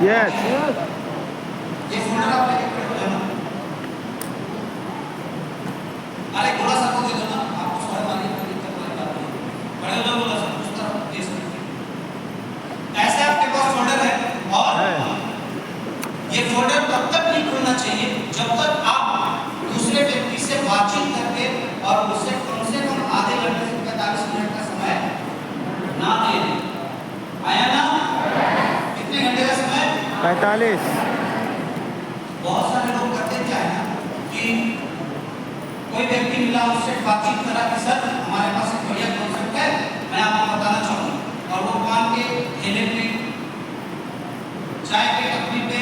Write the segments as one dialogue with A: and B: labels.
A: Yes
B: ये folder आप लेके खड़े हो जाना। अरे थोड़ा सा को दे दो ना, आपको समझ वाली दिक्कत वाली बात नहीं। खड़े हो जाओ थोड़ा सा, उस तरफ दे सकते। ऐसे आपके पास फोल्डर है और ये फोल्डर तब तक नहीं खुलना चाहिए जब तक आप दूसरे व्यक्ति से बातचीत करके और उससे कम से कम आधे घंटे से 45 मिनट का समय ना दे दें। आया ना? कितने घंटे का समय?
A: 45।
B: बहुत सारे लोग करते क्या है ना कि कोई व्यक्ति मिला, उससे बातचीत करा कि सर हमारे पास एक बढ़िया कॉन्सेप्ट है, मैं आपको बताना चाहूँगा। और वो दुकान के ठेले पे, चाय के टपरी पे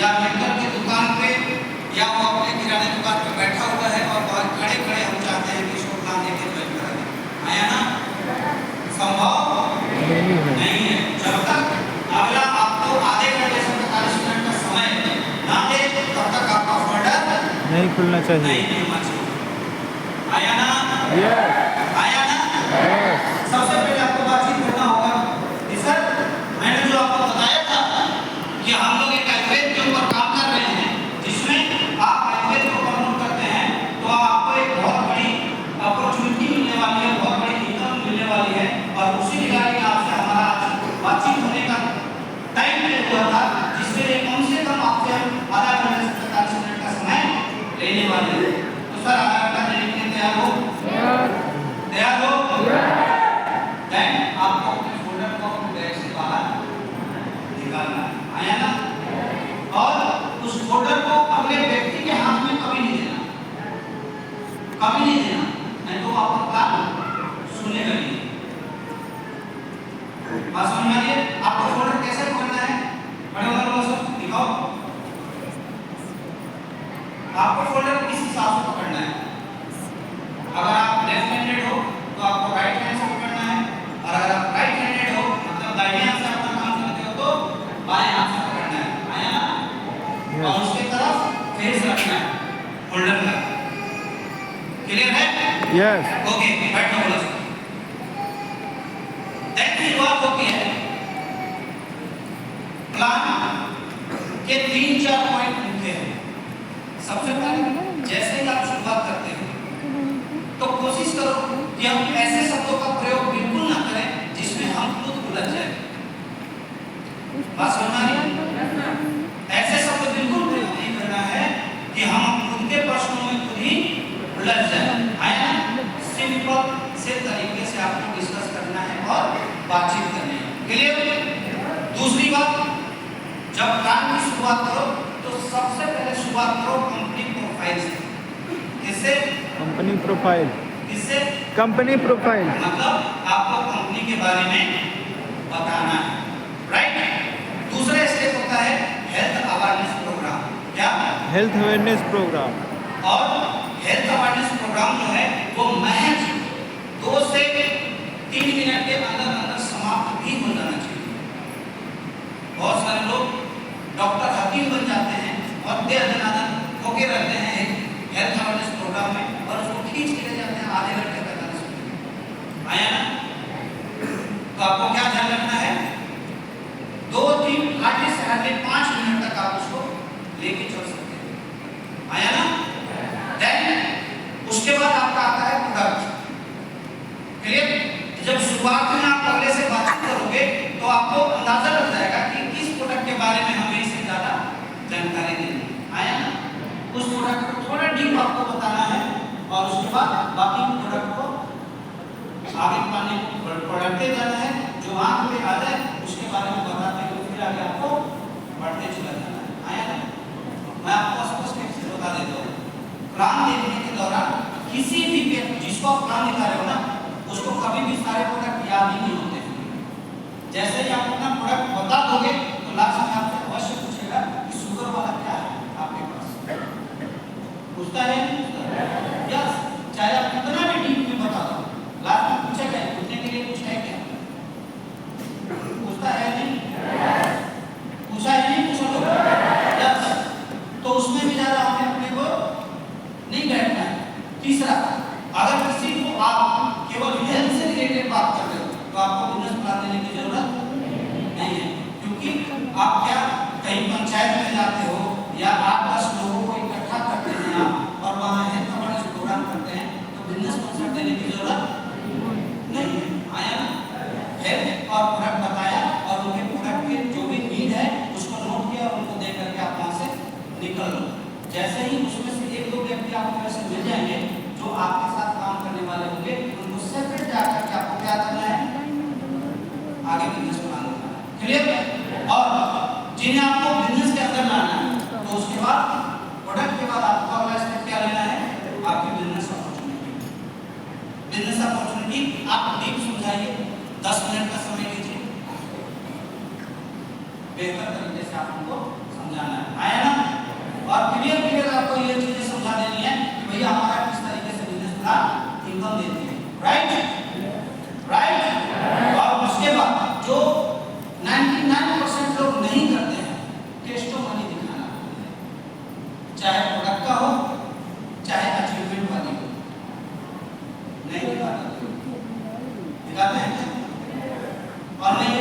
B: या मेडिकल की दुकान पे या वो अपने किराने दुकान पे बैठा हुआ है और बहुत खड़े खड़े हम चाहते हैं कि इसको प्लान देके ज्वाइन करा दें। आया ना? संभव नहीं है। जब तक अगला आपको आधे घंटे से 45 मिनट का समय ना दे तब तक आपका फोल्डर
A: नहीं खुलना चाहिए।
B: नहीं होना चाहिए। आया ना?
A: यस
B: आया ना?
A: यस
B: सबसे पहले आपको बातचीत करना होगा कि सर मैंने जो आपको बताया था कि हम लोग एक एल्गोरिथम के ऊपर काम कर रहे हैं जिसमें आप एल्गोरिथम को प्रमोट करते हैं तो आपको एक बहुत बड़ी अपॉर्चुनिटी मिलने वाली है, बहुत बड़ी इनकम मिलने वाली है। और उसी रिगार्डिंग आपसे हमारा बातचीत होने का टाइम तय हुआ था, जिसके लिए कम से कम आपसे हम आधा घंटे से 45 मिनट का समय लेने वाले हैं। तो सर आधा घंटा देने के लिए तैयार हो? तैयार हो? देन आपको अपने फोल्डर को अपने बैग से बाहर निकालना है। आया ना? और उस फोल्डर को अगले व्यक्ति के हाथ में कभी नहीं देना, कभी नहीं देना, नहीं तो आपका काम सुनेगा नहीं। बात समझ में आ रही है? आपको फोल्डर कैसे पकड़ना है? बड़े वाला लोग सब दिखाओ। आपको फोल्डर किस हिसाब से पकड़ना है? अगर आप लेफ्ट हैंडेड हो तो आपको राइट हैंड से पकड़ना है, और अगर आप राइट हैंडेड हो मतलब दाहिने हाथ से अपना काम करते हो तो बाएं हाथ से पकड़ना है। आया ना? और उसके तरफ फेस रखना है फोल्डर का। क्लियर है?
A: यस
B: ओके, बैठो बोलो। देन फिर बात होती है प्लान के 3-4 पॉइंट मुख्य हैं। सबसे पहले जैसे ही आप शुरुआत करते हैं तो कोशिश करो कि हम ऐसे शब्दों का प्रयोग बिल्कुल ना करें जिसमें हम खुद उलझ जाए। बात समझ में आ रही है? ऐसे शब्द बिल्कुल प्रयोग नहीं करना है कि हम खुद के प्रश्नों में खुद ही उलझ जाए। आया ना? सिंपल से तरीके से आपको डिस्कस करना है और बातचीत करनी है। क्लियर? दूसरी बात, जब प्लान की शुरुआत करो तो सबसे पहले शुरुआत करो कंपनी प्रोफाइल से। किससे?
A: Company profile.
B: किससे?
A: कंपनी प्रोफाइल
B: मतलब आपको कंपनी के बारे में बताना है, राइट? दूसरा स्टेप होता है हेल्थ अवेयरनेस प्रोग्राम। क्या?
A: Health awareness programme.
B: और हेल्थ अवेयरनेस प्रोग्राम जो है वो महज 2 से 3 मिनट के अंदर अंदर समाप्त भी हो जाना चाहिए। बहुत सारे लोग डॉक्टर हकीम बन जाते हैं और देर दनादन होके रहते हैं हेल्थ अवेयरनेस प्रोग्राम में और उसको खींच के ले जाते हैं आधे घंटे 45 मिनट। आया ना? तो आपको क्या ध्यान रखना है? 2-3 आधे से आधे 5 मिनट तक आप उसको लेके चल सकते हैं। आया ना? देन उसके बाद आपका आता है प्रोडक्ट। क्लियर? जब शुरुआत में आप अगले से बातचीत करोगे तो आपको अंदाजा लग जाएगा कि किस प्रोडक्ट के बारे में हमें इससे ज्यादा जानकारी देनी है। आया ना? उस प्रोडक्ट को थोड़ा डीप आपको बताना है और उसके बाद बाकी प्रोडक्ट को आगे पाने को बढ़ते जाना है। जो आंख में आ जाए उसके बारे में बताते हुए फिर आगे आपको बढ़ते चला जाना है। आया ना? मैं आपको स्पष्ट रूप से बता देता हूँ, प्लान देखने के दौरान किसी भी जिसको आप प्लान दिखा रहे हो ना उसको कभी भी सारे प्रोडक्ट याद ही नहीं होते। जैसे ही आप अपना प्रोडक्ट कहीं पंचायत में जाते हो या 8-10 लोगों को इकट्ठा करते हैं आप और वहाँ हेल्थ अवेयरनेस प्रोग्राम करते हैं तो बिजनेस कॉन्सेप्ट देने की जरूरत नहीं है। आया हेल्थ और प्रोडक्ट बताया और उनके प्रोडक्ट के जो भी नीड है उसको नोट किया और उनको दे करके आप वहाँ से निकल लो। जैसे ही उसमें से 1-2 व्यक्ति आपको ऐसे मिल जाएंगे जो आपके साथ काम करने वाले होंगे, उनको सेपरेट जाकर के आपको क्या करना है, आगे बिजनेस बनाना है। क्लियर है? और जिन्हें आपको बिजनेस के अंदर लाना है तो उसके बाद प्रोडक्ट के बाद आपको अगला स्टेप क्या लेना है, आपकी बिजनेस अपॉर्चुनिटी। बिजनेस अपॉर्चुनिटी आप डीप समझाइए, 10 मिनट का समय लीजिए, बेहतर तरीके से आप उनको समझाना है। आया ना? और क्लियर आपको ये चीजें समझा देनी है कि भैया हमारा किस तरीके से बिजनेस का इनकम देती है। राइट। और उसके बाद जो 99% लोग नहीं करते हैं, टेस्टिमोनी दिखाना, चाहे प्रोडक्ट का हो चाहे अचीवमेंट वाली हो, नहीं दिखाते हैं। और मैं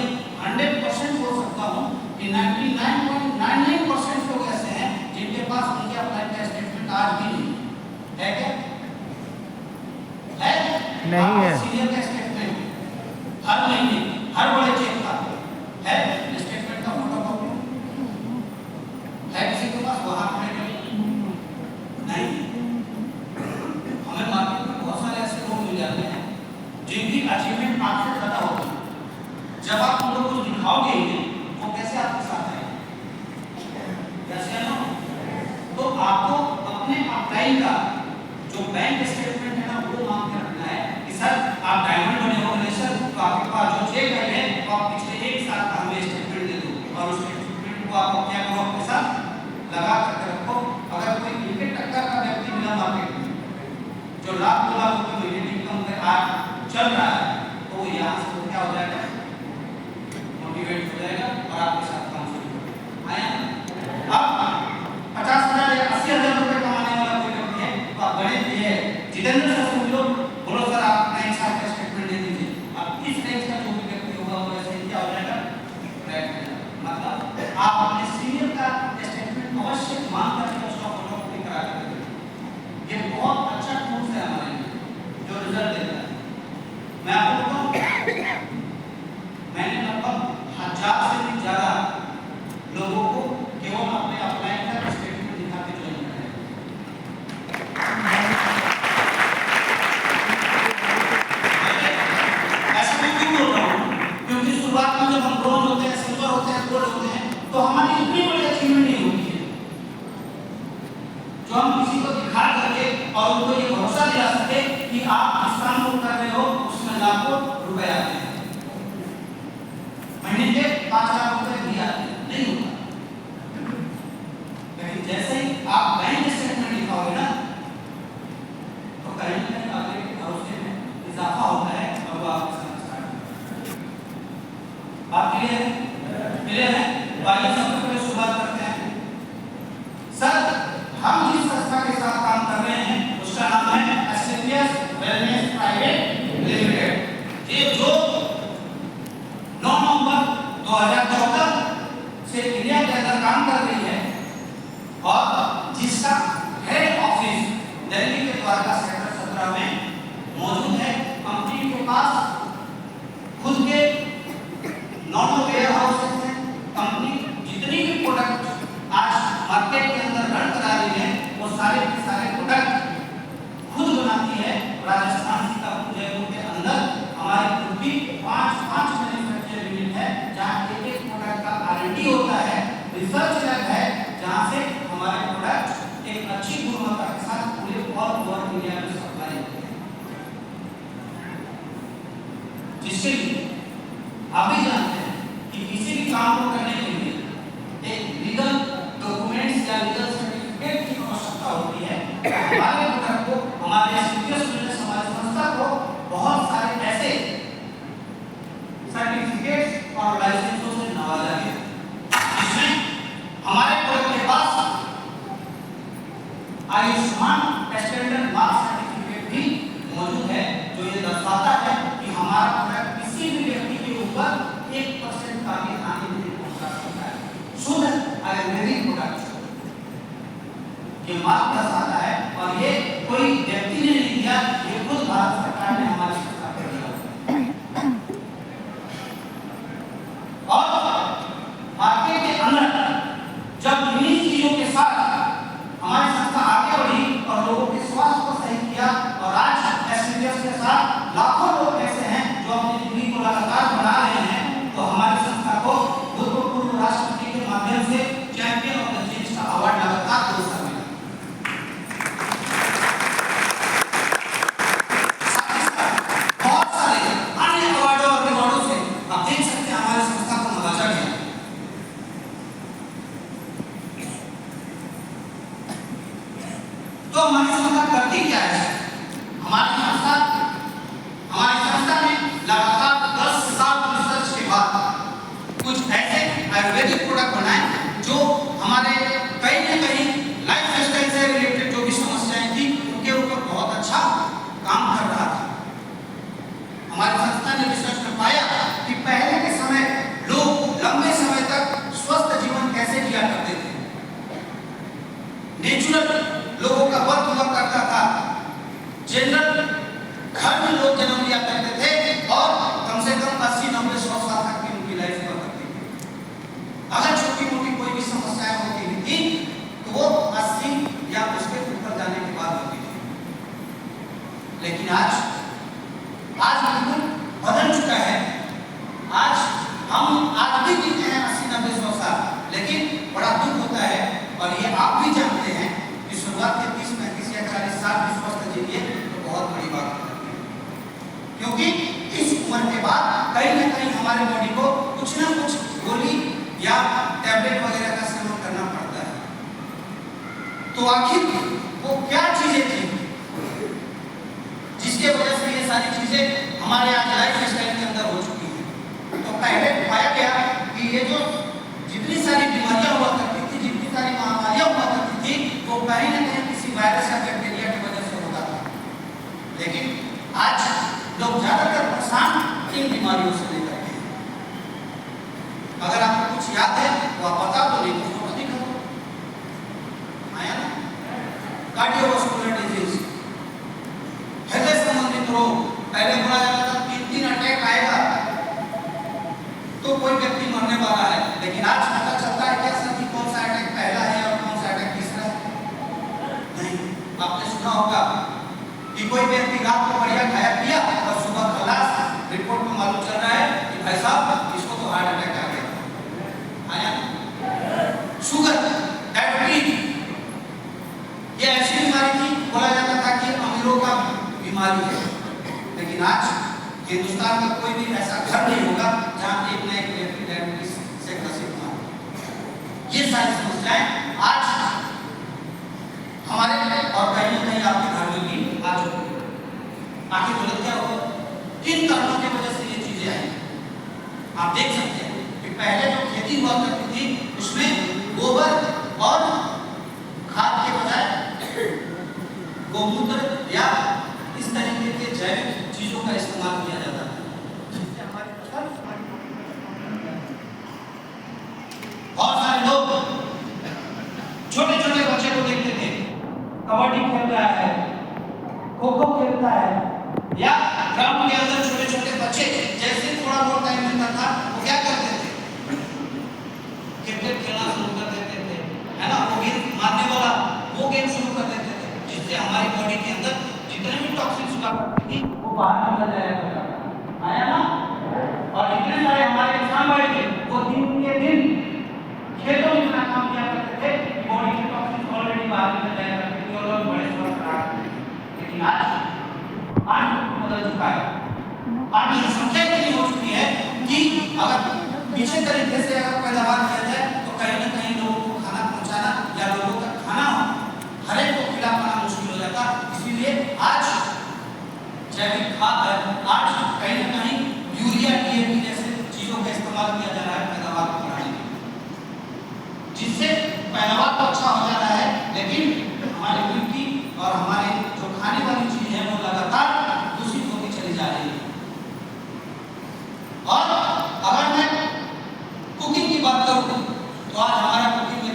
B: 100% बोल सकता हूँ कि 99.99% लोग ऐसे हैं जिनके पास उनके अपना का स्टेटमेंट आज भी नहीं है। क्या है?
A: नहीं है।
B: सीनियर का स्टेटमेंट हर महीने हर बड़े चेक का है, स्टेटमेंट का फोटोकॉपी है किसी के पास? वहाँ नहीं। हमें मार्केट में बहुत सारे ऐसे लोग मिल जाते हैं जिनकी अचीवमेंट आपसे ज्यादा होती है। जब आप उनको कुछ दिखाओगे वो कैसे आपके साथ है, कैसे है ना? तो आपको अपने अप्लाई का जो बैंक स्टेटमेंट है ना वो मांग के रखना है कि सर आप डायमंड बने हो गए सर, तो आपके पास जो चेक है वो आप पिछले 1 साल का हमें स्टेटमेंट दे दो और उस स्टेटमेंट को आप क्या करो, अपने साथ लगा करके रखो। अगर कोई इनके टक्कर का व्यक्ति मिला मार्केट में जो लाख 2 लाख रुपए महीने इनकम पे आज चल रहा है तो वो यहाँ से क्या हो जाएगा, मोटिवेट हो जाएगा और आपके साथ काम शुरू करेगा। आया? अब 50,000 या 80,000 रुपए कमाने वाला कोई व्यक्ति है तो आप गणित ये जितेंद्र सर से मिलो, बोलो सर आप अपना 1 साल का स्टेटमेंट दे दीजिए। अब इस रेंज का जो भी व्यक्ति होगा वो ऐसे क्या हो जाएगा, मतलब आप अपने सीनियर का स्टेटमेंट अवश्य मांग करके उसका फोटोकॉपी करा के दें। ये बहुत अच्छा टूल्स है हमारे लिए जो रिजल्ट देता है। मैं आपको बताऊं, मैंने लगभग 1000 से भी ज्यादा लोगों को केवल अपने अप्लाई का स्टेटमेंट दिखा के ज्वाइन कराया। ऐसा मैं क्यों बोल रहा हूँ? क्योंकि शुरुआत में जब हम ब्रोंज होते हैं, सिल्वर होते हैं, गोल्ड होते हैं तो हमारी इतनी बड़ी अचीवमेंट नहीं होती है जो हम किसी को दिखा करके और उनको ये भरोसा दिला सके कि आप इस काम को कर रहे हो, उसमें लाखों रुपए आते हैं, महीने के 5 लाख रुपए भी आते हैं, नहीं होता। लेकिन जैसे ही आप बैंक स्टेटमेंट लिखाओगे ना तो कहीं ना कहीं आपके भरोसे में इजाफा होता है और वो आपके साथ स्टार्ट। बात क्लियर है? आइए सबसे पहले शुरुआत करते हैं। सर हम जिस संस्था के साथ काम कर रहे हैं उसका नाम है एससीपीएस वेलनेस प्राइवेट लिमिटेड। ये जो 9 नवंबर 2014 से इंडिया के अंदर काम कर रही है और जिसका हेड ऑफिस दिल्ली के द्वारका सेक्टर 17 में मौजूद है। कंपनी के पास खुद के 9 वेयर हाउसेस हैं। कंपनी जितनी भी प्रोडक्ट आज मार्केट के अंदर रन करा रही है वो सारे के सारे प्रोडक्ट खुद बनाती है। राजस्थान सीतापुर जयपुर के अंदर हमारी खुद की 5 मैन्युफैक्चरिंग यूनिट है जहाँ एक प्रोडक्ट का R&D होता है, रिसर्च लैब है जहाँ से हमारे प्रोडक्ट एक अच्छी गुणवत्ता के साथ पूरे ऑल ओवर इंडिया में सप्लाई होते हैं। जिसके लिए आप भी जानते हैं कि किसी भी काम को करने के लिए एक लीगल डॉक्यूमेंट्स या लीगल सर्टिफिकेट की आवश्यकता होती है। हमारे प्रोडक्ट को, हमारे एससीपीएस बिजनेस, हमारी संस्था को बहुत सारे ऐसे सर्टिफिकेट्स और लाइसेंसों से नवाजा गया जिसमें हमारे प्रोडक्ट के पास आयुष्मान स्टैंडर्ड मार्क सर्टिफिकेट भी मौजूद है जो ये दर्शाता है कि हमारा प्रोडक्ट किसी भी व्यक्ति के ऊपर 1% का भी हानि नहीं आयुर्वेदिक प्रोडक्ट ये मात्र 10 आता है और ये कोई व्यक्ति ने नहीं दिया, ये खुद भारत सरकार ने हमारी सरकार को दिया। और मार्केट के अंदर जब इन्हीं चीजों के साथ हमारी संस्था आगे बढ़ी और लोगों के स्वास्थ्य को सही किया और आज एससीडीएस के साथ लाखों लोग ऐसे हैं जो अपनी जिंदगी को लगातार बना रहे हैं, तो हमारी संस्था को भूतपूर्व राष्ट्रपति के माध्यम से चैंपियन ऑफ द चेंज का अवार्ड लगातार 2 साल मिला। बहुत सारे अन्य अवार्डों और रिवॉर्डों से आप देख सकते हैं हमारी संस्था को नवाजा गया। तो हमारी संस्था करती क्या है? हमारी संस्था ने लगातार 10 साल रिसर्च के बाद कुछ ऐसे आयुर्वेदिक प्रोडक्ट बनाए जो हमारे कहीं न कहीं लाइफस्टाइल से रिलेटेड जो भी समस्याएं थी उनके ऊपर बहुत अच्छा काम कर रहा था। हमारी संस्था ने रिसर्च में पाया कि पहले के समय लोग लंबे समय तक स्वस्थ जीवन कैसे जिया करते थे। नेचुरल लोगों का बर्थ हुआ करता था, जनरल घर में लोग जन्म लिया करते थे और कम से कम 80-90-100 साल तक की उनकी लाइफ हुआ करती थी। अगर छोटी मोटी कोई भी समस्याएं होती थी तो वो 80 या उसके ऊपर जाने के बाद होती थी। लेकिन आज बिल्कुल बदल चुका है। आज हम आज भी जीते हैं 80-90-100 साल, लेकिन बड़ा दुख होता है और ये आप भी जानते हैं कि शुरुआत के 30-35 या 40 साल भी स्वस्थ जीजिए तो बहुत बड़ी बात है, क्योंकि इस उम्र के बाद कहीं न कहीं हमारे बॉडी को कुछ ना कुछ गोली या टैबलेट वगैरह का सेवन करना पड़ता है। तो आखिर वो क्या चीजें थी जिसके वजह से ये सारी चीजें हमारे आज लाइफ स्टाइल के अंदर हो चुकी हैं? तो पहले पाया गया कि ये जो जितनी सारी बीमारियां हुआ करती थी, जितनी सारी महामारियां हुआ करती थी, वो कहीं न कहीं किसी वायरस या बैक्टीरिया की वजह से होता था। लेकिन आज लोग ज्यादातर परेशान इन बीमारियों से लेकर के। अगर आपको कुछ याद है तो आप बता दो, नहीं तो फोटो दिखा दो। आया ना? कार्डियोवास्कुलर डिजीज, हृदय संबंधित रोग। पहले बोला जाता था 3 अटैक आएगा तो कोई व्यक्ति मरने वाला है, लेकिन आज पता चलता है क्या सर कि कौन सा अटैक पहला है और कौन सा अटैक तीसरा है? नहीं, आपने सुना होगा कि कोई व्यक्ति रात को बढ़िया खाया पिया और सुबह क्लास रिपोर्ट में मालूम चल रहा है कि भाई साहब इसको तो हार्ट अटैक आ गया। आया? शुगर, डायबिटीज, ये ऐसी बीमारी थी, बोला जाता था कि अमीरों का बीमारी है। लेकिन आज हिंदुस्तान का कोई भी ऐसा घर नहीं होगा जहां एक न एक व्यक्ति डायबिटीज से ग्रसित ना हो। ये सारी समस्याएं आज हमारे और कहीं न कहीं आपके घर में भी आ चुकी है। आखिर गलत क्या होगा? किन कारणों की वजह से ये चीजें आई? आप देख सकते हैं कि पहले जो खेती हुआ करती थी उसमें गोबर और खाद के बजाय गोमूत्र या इस तरीके के जैविक चीजों का इस्तेमाल किया जाता है, जिससे हमारी फसल। बहुत सारे लोग छोटे छोटे बच्चे को देखते थे कबड्डी खेल रहा है, खो-खो खेलता है, या ग्राउंड के अंदर छोटे छोटे बच्चे जैसे थोड़ा बहुत टाइम मिलता था वो क्या करते थे? क्रिकेट खेलना शुरू कर देते थे, है ना? वो गेंद मारने वाला वो गेम शुरू कर देते थे, जिससे हमारी बॉडी के अंदर जितने भी टॉक्सिन्स हुआ करती थी वो बाहर निकल जाया करता था। आया ना? और इतने सारे हमारे किसान भाई थे वो दिन के दिन खेतों में इतना काम किया करते थे कि बॉडी के टॉक्सिन्स ऑलरेडी बाहर निकल जाया करते थे और लोग बड़े स्वस्थ रहा। लेकिन आज बदल चुका है। आज की संख्या इतनी हो चुकी है कि अगर पीछे तरीके से अगर पैदावार किया जाए तो कहीं न कहीं लोगों को खाना पहुंचाना या लोगों तक खाना हर एक को खिला पाना मुश्किल हो जाता। इसीलिए आज जैविक खाद, आज कहीं न कहीं यूरिया, डीएपी जैसे चीजों का इस्तेमाल किया जा रहा है पैदावार को बढ़ाने के लिए, जिससे पैदावार तो अच्छा हो जा रहा है, लेकिन हमारी मिट्टी और हमारे जो खाने वाली चीज है वो लगातार दूषित होती चली जा रही है। और अगर मैं कुकिंग की बात करूं तो आज हमारा कुकिंग में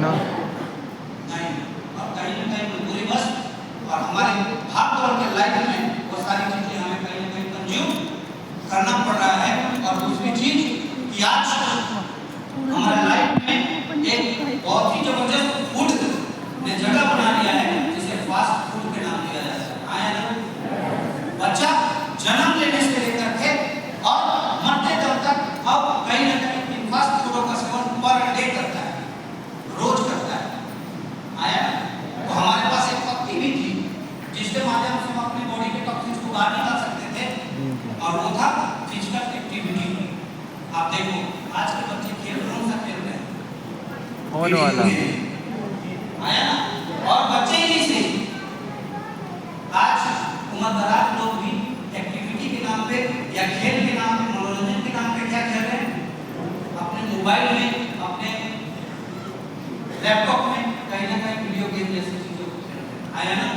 A: ना।
B: नहीं, और कहीं ना कहीं मजबूरी बस, और हमारे भाग दौड़ के लाइफ में वो सारी चीजें हमें कहीं ना कहीं कंज्यूम करना पड़ रहा है। और दूसरी चीज कि आज हमारे लाइफ में एक बहुत ही जबरदस्त फूड ने जगह बना लिया है, जिसे फास्ट फूड के नाम दिया जाता है। आया ना, बच्चा जन्म लेने से लेकर के और मरते दम तक अब कहीं ना कहीं इन फास्ट फूडों का सेवन पर डे करता है, रोज करता है। आया ना, तो हमारे पास एक पत्ती भी थी जिसके माध्यम से हम अपनी बॉडी के टॉक्सिन्स को बाहर निकाल सकते थे, और वो था फिजिकल एक्टिविटी। आप देखो आज के बच्चे खेल कौन सा खेल रहे हैं?
A: ऑन वाला।
B: आया ना, और बच्चे ही नहीं सही, आज उम्रदराज लोग भी एक्टिविटी के नाम पे या खेल के नाम पे, मनोरंजन के नाम पे क्या खेल रहे हैं? अपने मोबाइल में, अपने लैपटॉप में कहीं ना कहीं वीडियो गेम जैसी चीजों को खेल रहे हैं। आया ना,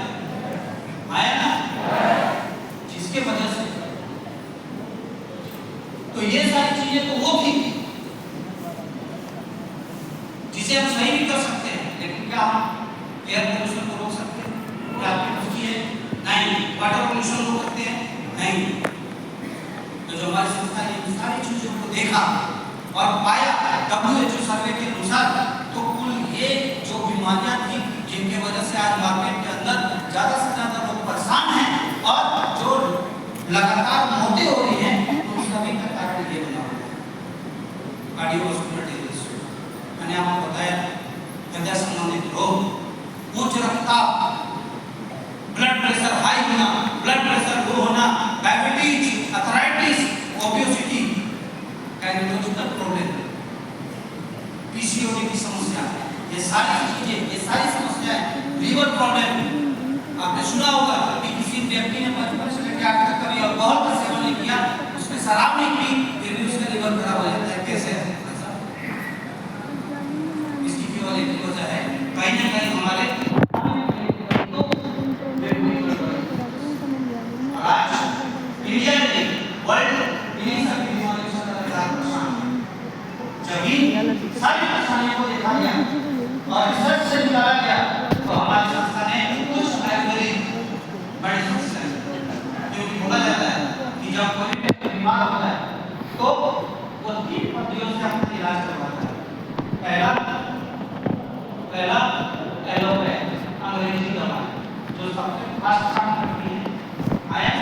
B: आया ना, जिसके वजह से तो ये सारी चीजें तो वो थी जिसे हम सही भी कर सकते हैं, लेकिन क्या हम एयर पोल्यूशन को रोक सकते हैं? क्या आपकी दृष्टि है? नहीं। वाटर पोल्यूशन रोक सकते हैं? नहीं। तो जो हमारी संस्था ने इन सारी चीजों को देखा और पाया, WHO सर्वे के अनुसार तो कुल ये जो बीमारियां थी जिनके वजह से आज मार्केट के अंदर ज्यादा से ज्यादा लोग परेशान हैं और जो लगातार मौतें हो रही हैं, तो सभी का कारण ये बना हुआ है कार्डियोवास्कुलर डिजीज। मैंने आपको बताया हृदय संबंधित रोग, उच्च रक्तचाप, ब्लड प्रेशर हाई होना, ब्लड प्रेशर लो होना, diabetes, arthritis, obesity, gynaecological problem, PCOD की समस्या, ये सारी चीजें, ये सारी समस्याएं, लीवर प्रॉब्लम। आपने सुना होगा कि किसी व्यक्ति ने बचपन से लेकर आज तक कभी अल्कोहल का सेवन नहीं किया, उसने शराब नहीं पी, फिर भी उसका लीवर खराब हो जाता है। कैसे है? इसकी केवल एक वजह है, कहीं ना कहीं हमारे आज इंडिया ने वर्ल्ड इन्हीं सब बीमारियों से परेशान, जब सारी परेशानियों को देखा गया और रिसर्च से निकाला गया, तो हमारी संस्था ने कुछ आयुर्वेदिक मेडिसिन, क्योंकि बोला जाता है कि जब कोई व्यक्ति बीमार होता है तो वो 3 पद्धतियों से अपना इलाज करवाता है। पहला एलोपैथी, अंग्रेजी दवा, जो सबसे फास्ट काम करती है। आया,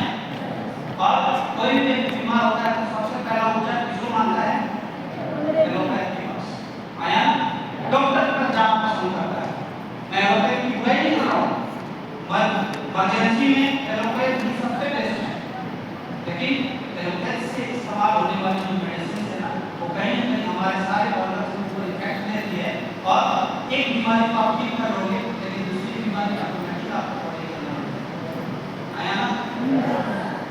B: और कोई भी बीमार होता है तो सबसे पहला उपचार किसको मानता है? एलोपैथी। आया, डॉक्टर का जाना पसंद करता है। मैं एलोपैथी की बुराई नहीं कर रहा हूँ, इमरजेंसी में एलोपैथी सबसे बेस्ट है, लेकिन एलोपैथी से इस्तेमाल होने वाली जो मेडिसिन है ना, वो कहीं ना कहीं हमारे सारे ऑर्गन्स को इफेक्ट देती है, और एक बीमारी को आप ठीक कर लोगे, लेकिन दूसरी बीमारी ऑटोमेटिक आपको पड़ेगा। आया ना,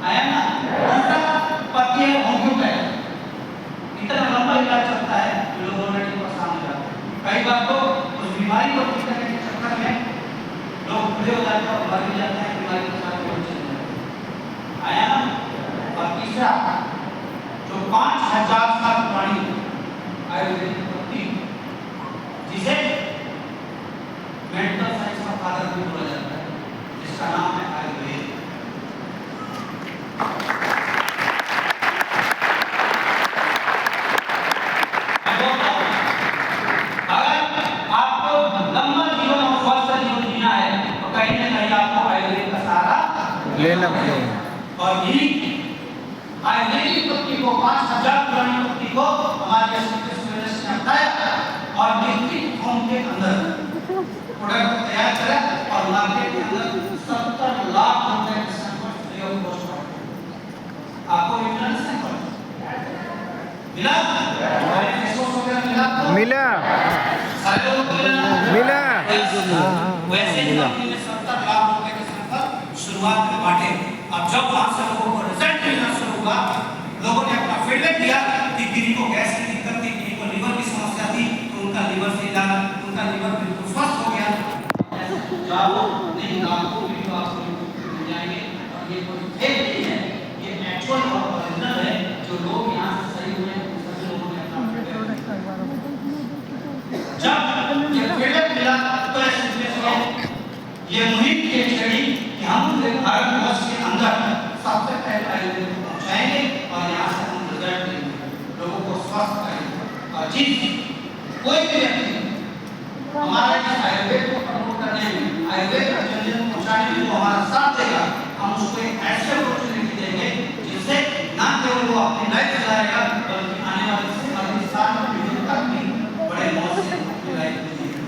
B: आया ना। दूसरा पद्धति है होम्योपैथी। इतना लंबा इलाज चलता है कि लोग ऑलरेडी परेशान हो जाते हैं। कई बार तो उस बीमारी को ठीक करने के चक्कर में लोग बुरे हो जाते हैं और मर भी जाते हैं, बीमारी के साथ चल जाते हैं। आया ना। और तीसरा जो 5000 साल पुरानी आयुर्वेदिक पद्धति, जिसे मेडिकल साइंस का फादर भी बोला जाता है, जिसका नाम है आयुर्वेद। अगर आपको लंबा जीवन और स्वस्थ जीवन जीना है तो कहीं ना कहीं आपको आयुर्वेद का सहारा
A: लेना पड़ेगा।
B: और यही आयुर्वेदिक पद्धति को 5000 पुरानी पद्धति को हमारे स्पेशलिस्ट ने अपनाया और लिक्विड फॉर्म के अंदर प्रोडक्ट तैयार करा और मार्केट के अंदर 70 लाख रुपए के सैंपल फ्री ऑफ कॉस्ट आपको मिला।
A: मिला
B: सारे लोगों को
A: मिला।
B: वैसे ही कंपनी ने 70 लाख रुपए के सैंपल शुरुआत में बांटे। अब जब वहां से लोगों को रिजल्ट मिलना शुरू हुआ, लोगों ने अपना फीडबैक दिया कि किसी को गैस की दिक्कत थी, किसी को लीवर की समस्या थी, तो उनका लीवर से इलाज, उनका लीवर बिल्कुल स्वस्थ हो गया। नहीं आपको वीडियो आपको मिल जाएंगे, और ये कोई फेक नहीं है, ये एक्चुअल और ओरिजिनल है। जो लोग यहाँ से सही हुए सभी लोगों ने अपना जब ये तो ऐसे में ये मुहिम की छड़ी कि हम पूरे भारतवर्ष के अंदर सबसे पहले आयुर्वेद को पहुंचाएंगे और यहाँ से हम रिजल्ट देंगे, लोगों को स्वस्थ करेंगे। और जिस कोई भी व्यक्ति हमारा इस आयुर्वेद को प्रमोट करने में, आयुर्वेद का जन पहुंचाने में वो हमारा साथ देगा, हम उसको एक ऐसे अपॉर्चुनिटी देंगे जिससे ना केवल वो अपनी लाइफ चलाएगा बल्कि आने वाले साल पीढ़ियों तक भी बड़े मौज से अपनी लाइफ जिएगा।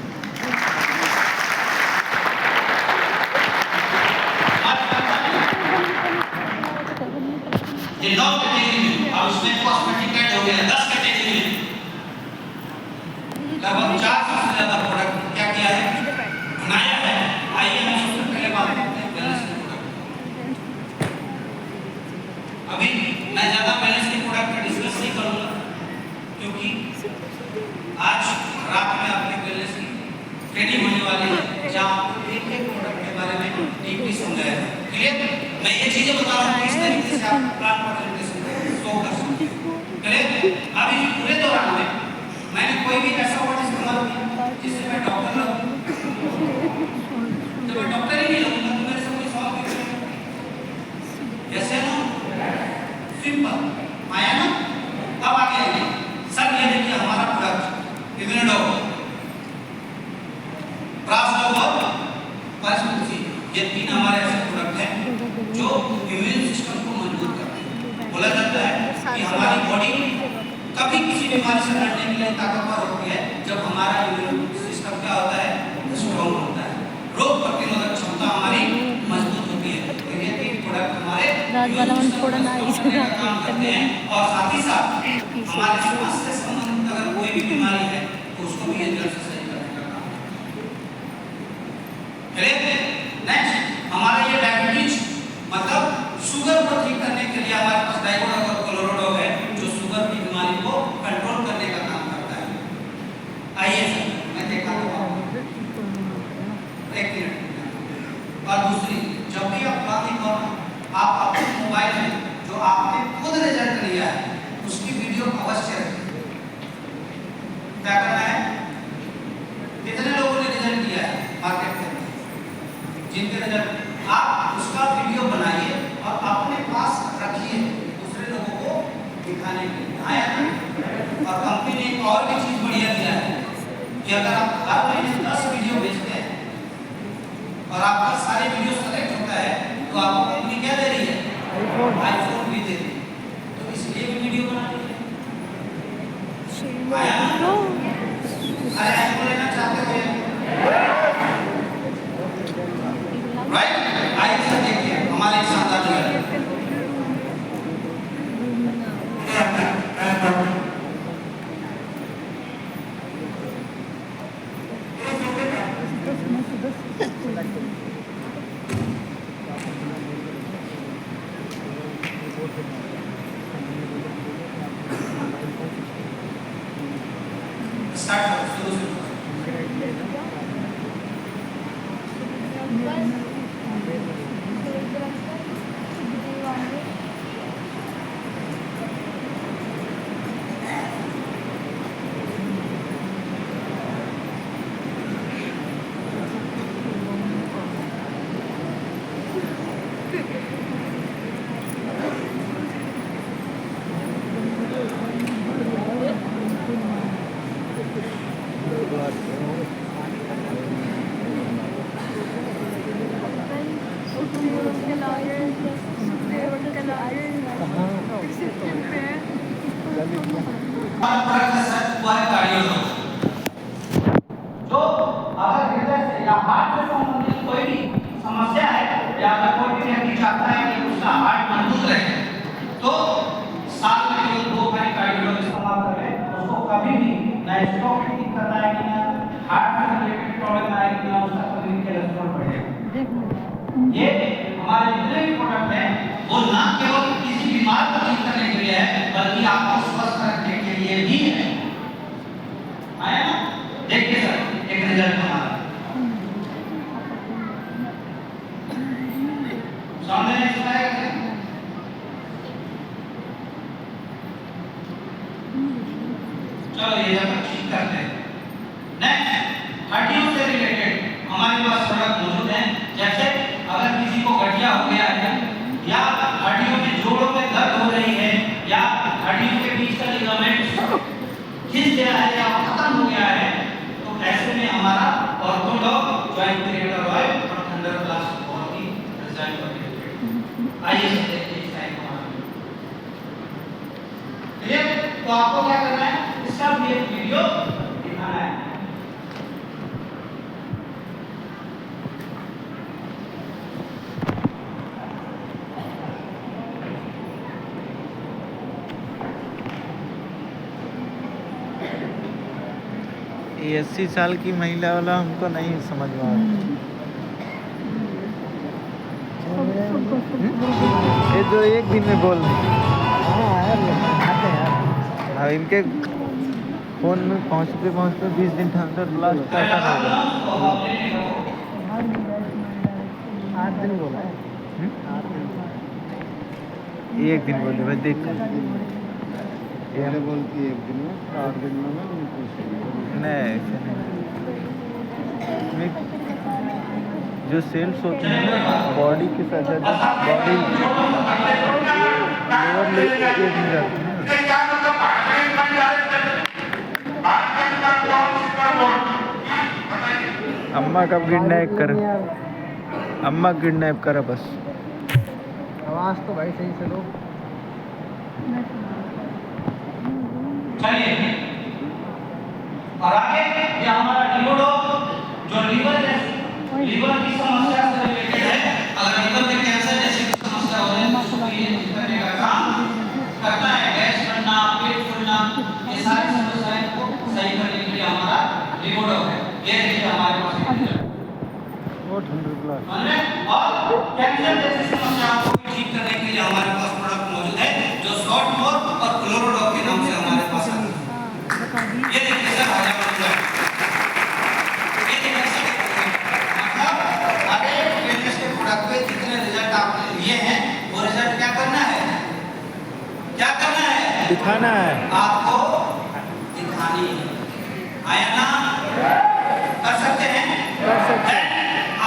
B: ये 9 कैटेगरी में, अब उसमें कॉस्मेटिक ऐड हो गया 10 कैटेगरी में, लगभग 400 से ज्यादा प्रोडक्ट क्या किया है, बनाया है। आइए हम सबसे पहले बात करते हैं वेलनेस के प्रोडक्ट। अभी मैं ज्यादा वेलनेस के प्रोडक्ट का डिस्कस नहीं करूंगा क्योंकि आज रात में आपने वेलनेस की ट्रेनिंग होने वाली है जहां एक एक प्रोडक्ट के बारे में डीपली समझाया है। क्लियर? मैं ये चीजें बता रहा हूं किस तरीके से आप प्लान प्रेजेंटेशन शो कर सकते हैं। क्लियर? अभी पूरे दौरान में मैंने कोई भी ऐसा वर्ड इस्तेमाल किया जिससे मैं डॉक्टर लगूं, तो मैं डॉक्टर ही नहीं लगूंगा तो मेरे से कोई सवाल भी नहीं। जैसे ना सिंपल आया ना, अब आगे आइए सर, ये देखिए हमारा प्रोडक्ट इम्यूनोडॉक, ब्रासडॉक और पाइसमुसी, ये 3 हमारे ऐसे प्रोडक्ट हैं जो इम्यून सिस्टम को मजबूत करते हैं। बोला जाता है कि हमारी बॉडी कभी किसी बीमारी से लड़ने के लिए ताकतवर होती है जब हमारा इम्यून सिस्टम क्या होता है, स्ट्रॉन्ग होता है, रोग प्रतिरोधक क्षमता हमारी मजबूत होती है। तो ये 3 प्रोडक्ट हमारे काम करते हैं और साथ ही साथ हमारे स्वास्थ्य से संबंधित अगर कोई भी बीमारी है तो उसको भी ये जड़ से सही करने का काम करते हैं। नेक्स्ट हमारा ये डायबिटीज मतलब शुगर को ठीक करने के लिए हमारे पास डाइकोडोक और क्लोरोडोक है जो शुगर की बीमारी को कंट्रोल करने का काम करता है। आइए सर मैं देखा तो एक मिनट। और दूसरी, जब भी आप प्लानिंग करो आप अपने मोबाइल में जो आपने खुद रिजल्ट लिया है उसकी वीडियो अवश्य रखें। क्या करना है, कितने लोगों ने रिजल्ट लिया है मार्केट में, जिनके रिजल्ट आप उसका वीडियो बनाइए और अपने पास रखिए दूसरे लोगों को दिखाने के लिए। आया ना? और कंपनी ने एक और भी चीज बढ़िया दिया है कि अगर आप हर महीने 10 वीडियो भेजते हैं और आपका सारे वीडियो सेलेक्ट होता है तो आपको कंपनी क्या दे रही है, आईफोन भी दे रही है। तो इसलिए भी वीडियो बना लीजिए। आया ना? अरे आईफोन लेना चाहते हो राइट? आइए सर देखिए हमारे एक शानदार जगह स्टार्ट करो शुरू से। जो अगर हृदय से या हार्ट से संबंधित कोई भी समस्या है या अगर कोई भी व्यक्ति चाहता है कि उसका हार्ट मजबूत रहे तो साल में केवल 2 बार कार्डियोलॉजिस्ट इस्तेमाल करें, उसको कभी भी ना स्ट्रोक की दिक्कत आएगी ना ज्वाइन क्रिएटर ऑयल और थंडर ब्लास्ट बहुत ही रिजल्ट ओरिएंटेड। आइए देखते हैं इस टाइप का। क्लियर? तो आपको क्या करना है, इसका भी एक वीडियो दिखाना है।
A: ये 80 साल की महिला वाला हमको नहीं समझ में आता। ये जो एक दिन में बोल रहे हैं इनके फोन में पहुँचते 20 दिन थंडर ब्लास्ट कैसा होगा।
C: 8 दिन बोला है।
A: एक दिन बोले भाई देखो
C: पहले बोलती है 1 दिन में, 8 दिन में ना
A: नहीं ऐसे नहीं। जो सेल्स होते हैं ना बॉडी के साथ बॉडी लेवर लेके एक दिन जाती है। अम्मा का किडनैप कर, अम्मा किडनैप करा बस।
C: आवाज़ तो भाई सही से लो।
B: चलिए और आगे ये हमारा लिवोडो जो लीवर की समस्या से रिलेटेड है। अगर लीवर में कैंसर जैसी समस्या हो जाए तो ये करने का काम करता है। गैस बनना, पेट फूलना, ये सारी समस्याएं को सही करने के लिए हमारा लिवोडो है। ये देखिए हमारे पास
C: वो थंडर ब्लास्ट
B: और कैंसर जैसी समस्याओं को ठीक करने के लिए हमारे पास प्रोडक्ट मौजूद है जो शॉर्ट मोर और क्लोरोडॉप के नाम से हमारे पास है। ये देखिए सर आजा बन ये देखिए सर मतलब अरे वेलनेस के प्रोडक्ट पे जितने रिजल्ट आपने लिए हैं वो रिजल्ट क्या करना है
A: दिखाना है
B: आपको दिखानी है। आया ना कर सकते हैं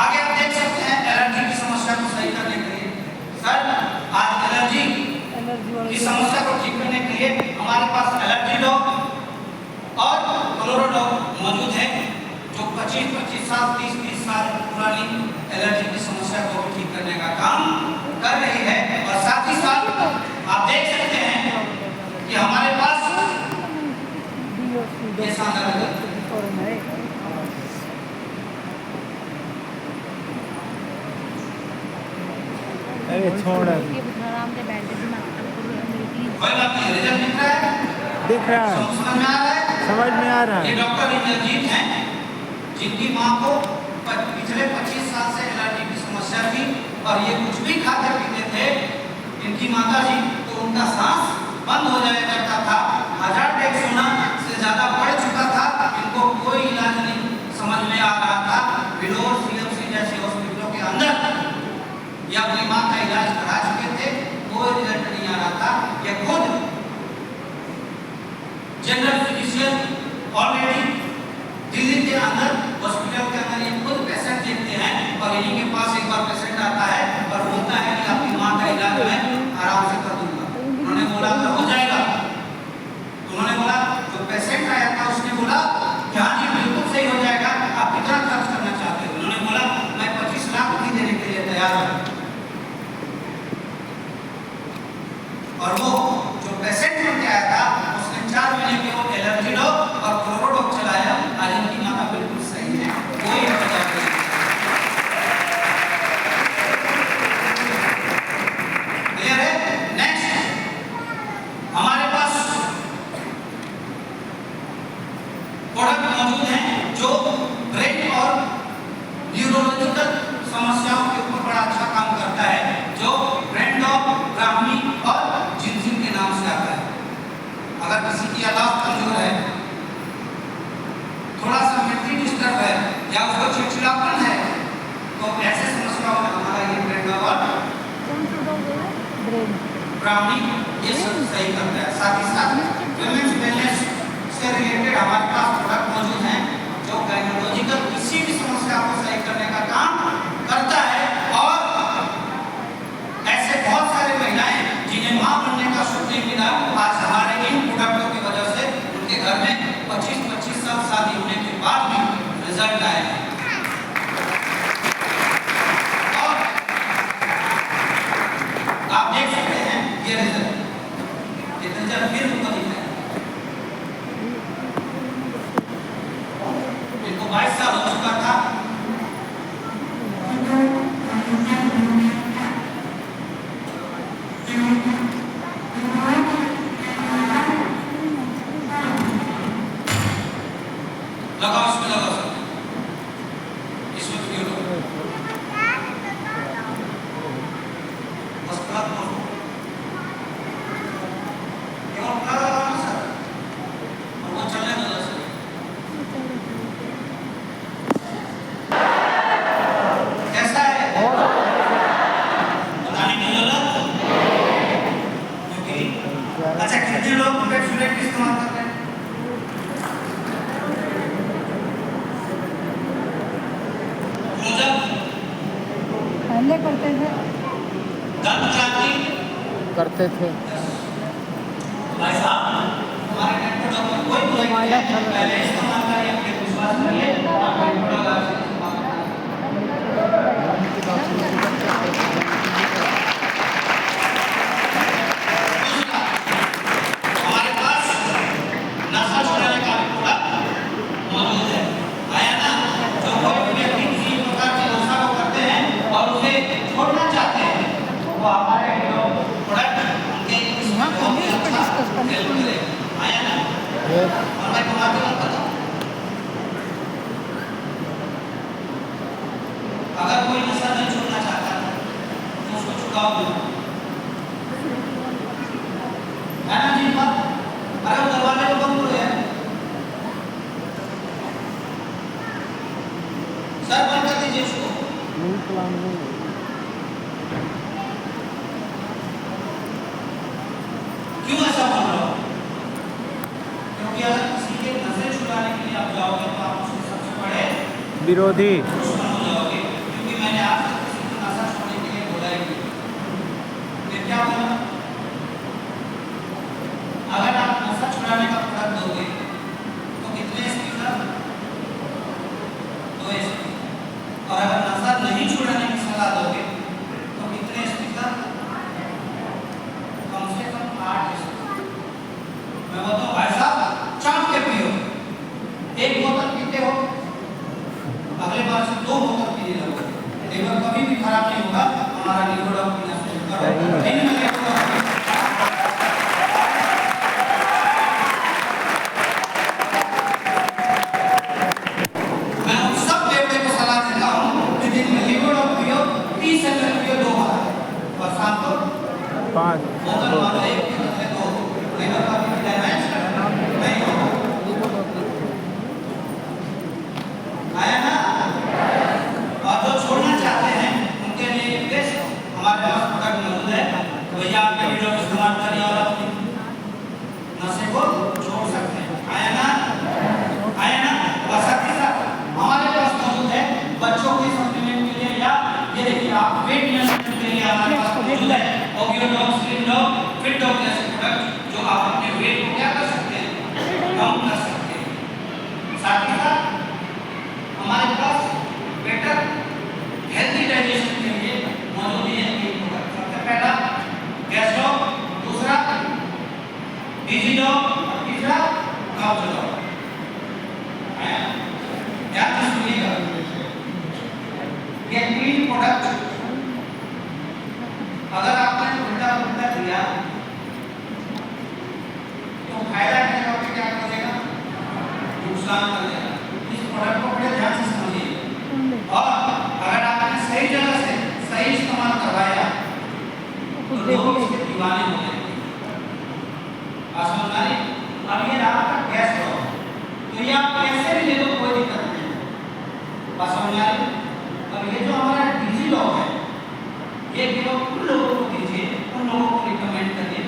B: आगे आप देख सकते हैं एलर्जी की समस्या को सही करने के लिए सर आज एलर्जी की समस्या को ठीक करने के लिए हमारे पास एलर्जी डॉग और क्लोरोडॉग मौजूद है जो 25-25 साल 30-30 साल पुरानी एलर्जी की समस्या को ठीक करने का काम कर रही है। और साथ ही साथ आप देख सकते हैं कि हमारे पास ये शानदार
A: अरे छोड़
B: कोई बात नहीं रिजल्ट दिख रहा है
A: दिख रहा है
B: समझ में आ रहा है।
A: समझ में आ रहा
B: ये
A: है।
B: डॉक्टर इंद्रजीत हैं जिनकी मां को पिछले 25 साल से एलर्जी की समस्या थी और ये कुछ भी खाते पीते थे इनकी माता जी तो उनका सांस बंद हो जाया करता था। 1000 डेक्सोना से ज़्यादा बढ़ चुका था। इनको कोई इलाज नहीं समझ में आ रहा था। विलोर सीएमसी जैसे हॉस्पिटलों के अंदर या अपनी मां का इलाज करा चुके थे, कोई रिजल्ट नहीं आ रहा था। ये खुद जनरल फिजिशियन ऑलरेडी दिल्ली के अंदर हॉस्पिटल के अंदर ये खुद पेशेंट देखते हैं और इन्हीं के पास एक बार पेशेंट आता है और बोलता है कि आपकी मां का इलाज मैं आराम से कर दूंगा। उन्होंने बोला तो हो जाएगा। तो उन्होंने बोला जो पेशेंट आया था उसने बोला कि हाँ जी बिल्कुल सही हो जाएगा, आप कितना खर्च करना चाहते हो? उन्होंने बोला मैं 25 लाख भी देने के लिए तैयार हूँ। और वो जो पेशेंट लेके आया था उसने 4 महीने के वो एलर्जी डॉग और क्लोरोडॉग चलाया। आज इनकी माता बिल्कुल सही है, कोई प्रॉब्लम नहीं। क्लियर है? नेक्स्ट हमारे पास प्रोडक्ट मौजूद हैं जो ब्रेन और न्यूरोलॉजिकल समस्याओं के ऊपर बड़ा अच्छा काम करता है जो ब्रेन डॉग, ब्राह्मी और जिनजिन के नाम से आता है। अगर किसी की यादाश्त कमजोर है, थोड़ा सा मेंटली डिस्टर्ब है या उसको चिड़चिड़ापन है तो ऐसे समस्याओं में हमारा ये ब्रेन डॉग और ब्राह्मी ये सब सही करता है। साथ ही साथ विमेंस वेलनेस से रिलेटेड हमारे पास प्रोडक्ट मौजूद हैं जो गायनोलॉजिकल किसी भी समस्या को सही करने का काम करता है। और ऐसे बहुत सारे महिलाएं जिन्हें मां बनने का सुख नहीं मिला आज हमारे इन प्रोडक्टों की वजह से उनके घर में 25-25 साल शादी होने के बाद भी रिजल्ट आए हैं। 22 साल हो चुका था। लगाओ इसमें, लगाओ सर, इसमें क्यों लगाओ? बस प्लग करो, केवल प्लग लगाओ सर, और वो चलने दो सर। कैसा है? बताने की जरूरत? क्योंकि अच्छा कितने लोग पेट इस्तेमाल कर रहे हैं?
D: पहले करते थे,
B: दंत क्रांति
C: करते थे।
B: भाई साहब, हमारे नेट पर डॉक्टर कोई बुराई नहीं है, पहले इस्तेमाल करिए, अपने विश्वास करिए, आपको बड़ा लाभ है। हमारे पास नशा छुड़ाने का प्रोडक्ट मौजूद है, आया ना? जो कोई भी व्यक्ति किसी प्रकार के नशा को करते हैं और उसे छोड़ना चाहते हैं, वो हमारे जो प्रोडक्ट उनके इसमें बहुत ही अच्छा हेल्प करेगा, आया ना? और मैं तुम्हारे को बताऊं, अगर कोई नशा नहीं छोड़ना चाहता तो उसको छुड़ाओ दो, है ना जी बात? अरे दरवाजे को बंद करो यार, सर बंद कर दीजिए उसको। क्यों ऐसा बोल रहा हूँ? क्योंकि अगर किसी के नशे छुड़ाने के लिए आप जाओगे तो आप उसके सबसे बड़े
A: विरोधी।
B: दुश्मन हो जाओगे, क्योंकि मैंने आज तक किसी को नशा छोड़ने के लिए बोला ही नहीं। फिर क्या बोला? अगर आप नशा छुड़ाने का प्रोडक्ट दोगे तो कितने स्पीकर? 2 स्पीकर। और अगर नशा नहीं छुड़ाने की सलाह दोगे तो कितने स्पीकर? कम से कम 8 स्पीकर। मैं बताऊं भाई साहब, चाट के पियो, 1 बोतल पीते हो, अगले बार से 2 बोतल पीने लगोगे, लीवर कभी भी खराब नहीं होगा, हमारा लीवर डॉक्टर पीना शुरू करो। नहीं लगेगा। मैं उन सब बेटे को सलाह देता हूँ कि दिन में लीवर डॉक्टर पियो, 30 ml पियो 2 बार, और शाम को
A: 5
B: बोतल वाला 1 पीने से 2, लीवर का भी डैमेज नहीं होगा, आया ना? और जो छोड़ना चाहते हैं उनके लिए बेस्ट हमारे पास प्रोडक्ट मौजूद है, तो भैया आपके वीडियो को इस्तेमाल करिए और अपनी नशे को छोड़ सकते हैं, आया ना? आया ना? और साथ ही साथ हमारे पास मौजूद है बच्चों के सप्लीमेंट के लिए, या ये देखिए आप वेट नियंत्रण के लिए हमारे पास मौजूद है ओबियो dog, slim dog, fit dog जैसे प्रोडक्ट जो आप अपने वेट को क्या कर सकते हैं, कम कर सकते हैं। साथ ही साथ हमारे पास बेटर हेल्थी डाइजेशन के लिए मौजूद है 3 प्रोडक्ट। सबसे पहला गैस डॉग, दूसरा इजी डॉग और तीसरा काउच डॉग। ध्यान से सुनिएगा, ये 3 प्रोडक्ट अगर आपने उल्टा उल्टा दिया तो फायदा क्या होगा, क्या करेगा? नुकसान करेगा। इस प्रोडक्ट को बड़े ध्यान से समझिए, और अगर आपने सही जगह से सही इस्तेमाल करवाया तो लोग इसके दीवाने हो जाएंगे। आसमानी अब ये रहा आपका गैस डॉग, तो ये आप कैसे भी ले लो कोई दिक्कत नहीं। आसमानी अब ये जो हमारा डीजी डॉग है, ये केवल उन लोगों को दीजिए, उन लोगों को रिकमेंड करिए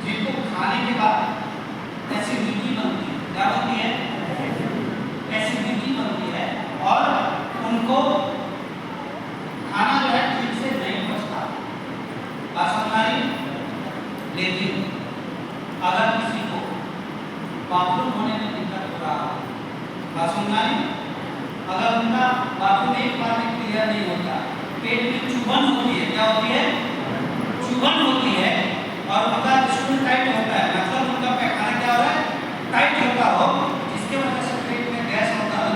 B: जिनको खाने के बाद एसिडिटी बनती है। क्या बनती है? एसिडिटी बनती है, और उनको खाना जो है ठीक से नहीं पचता। बात समझ आ रही? लेकिन अगर किसी को बाथरूम होने में दिक्कत हो रहा है, बात समझ आ रही? अगर उनका बाथरूम एक बार में क्लियर नहीं होता, पेट में चुभन होती है, क्या होती है? चुभन होती है, और उनका स्टूल टाइट होता है, मतलब उनका पैखाना क्या हो रहा है? टाइट होता हो, जिसके वजह से पेट में गैस होता है,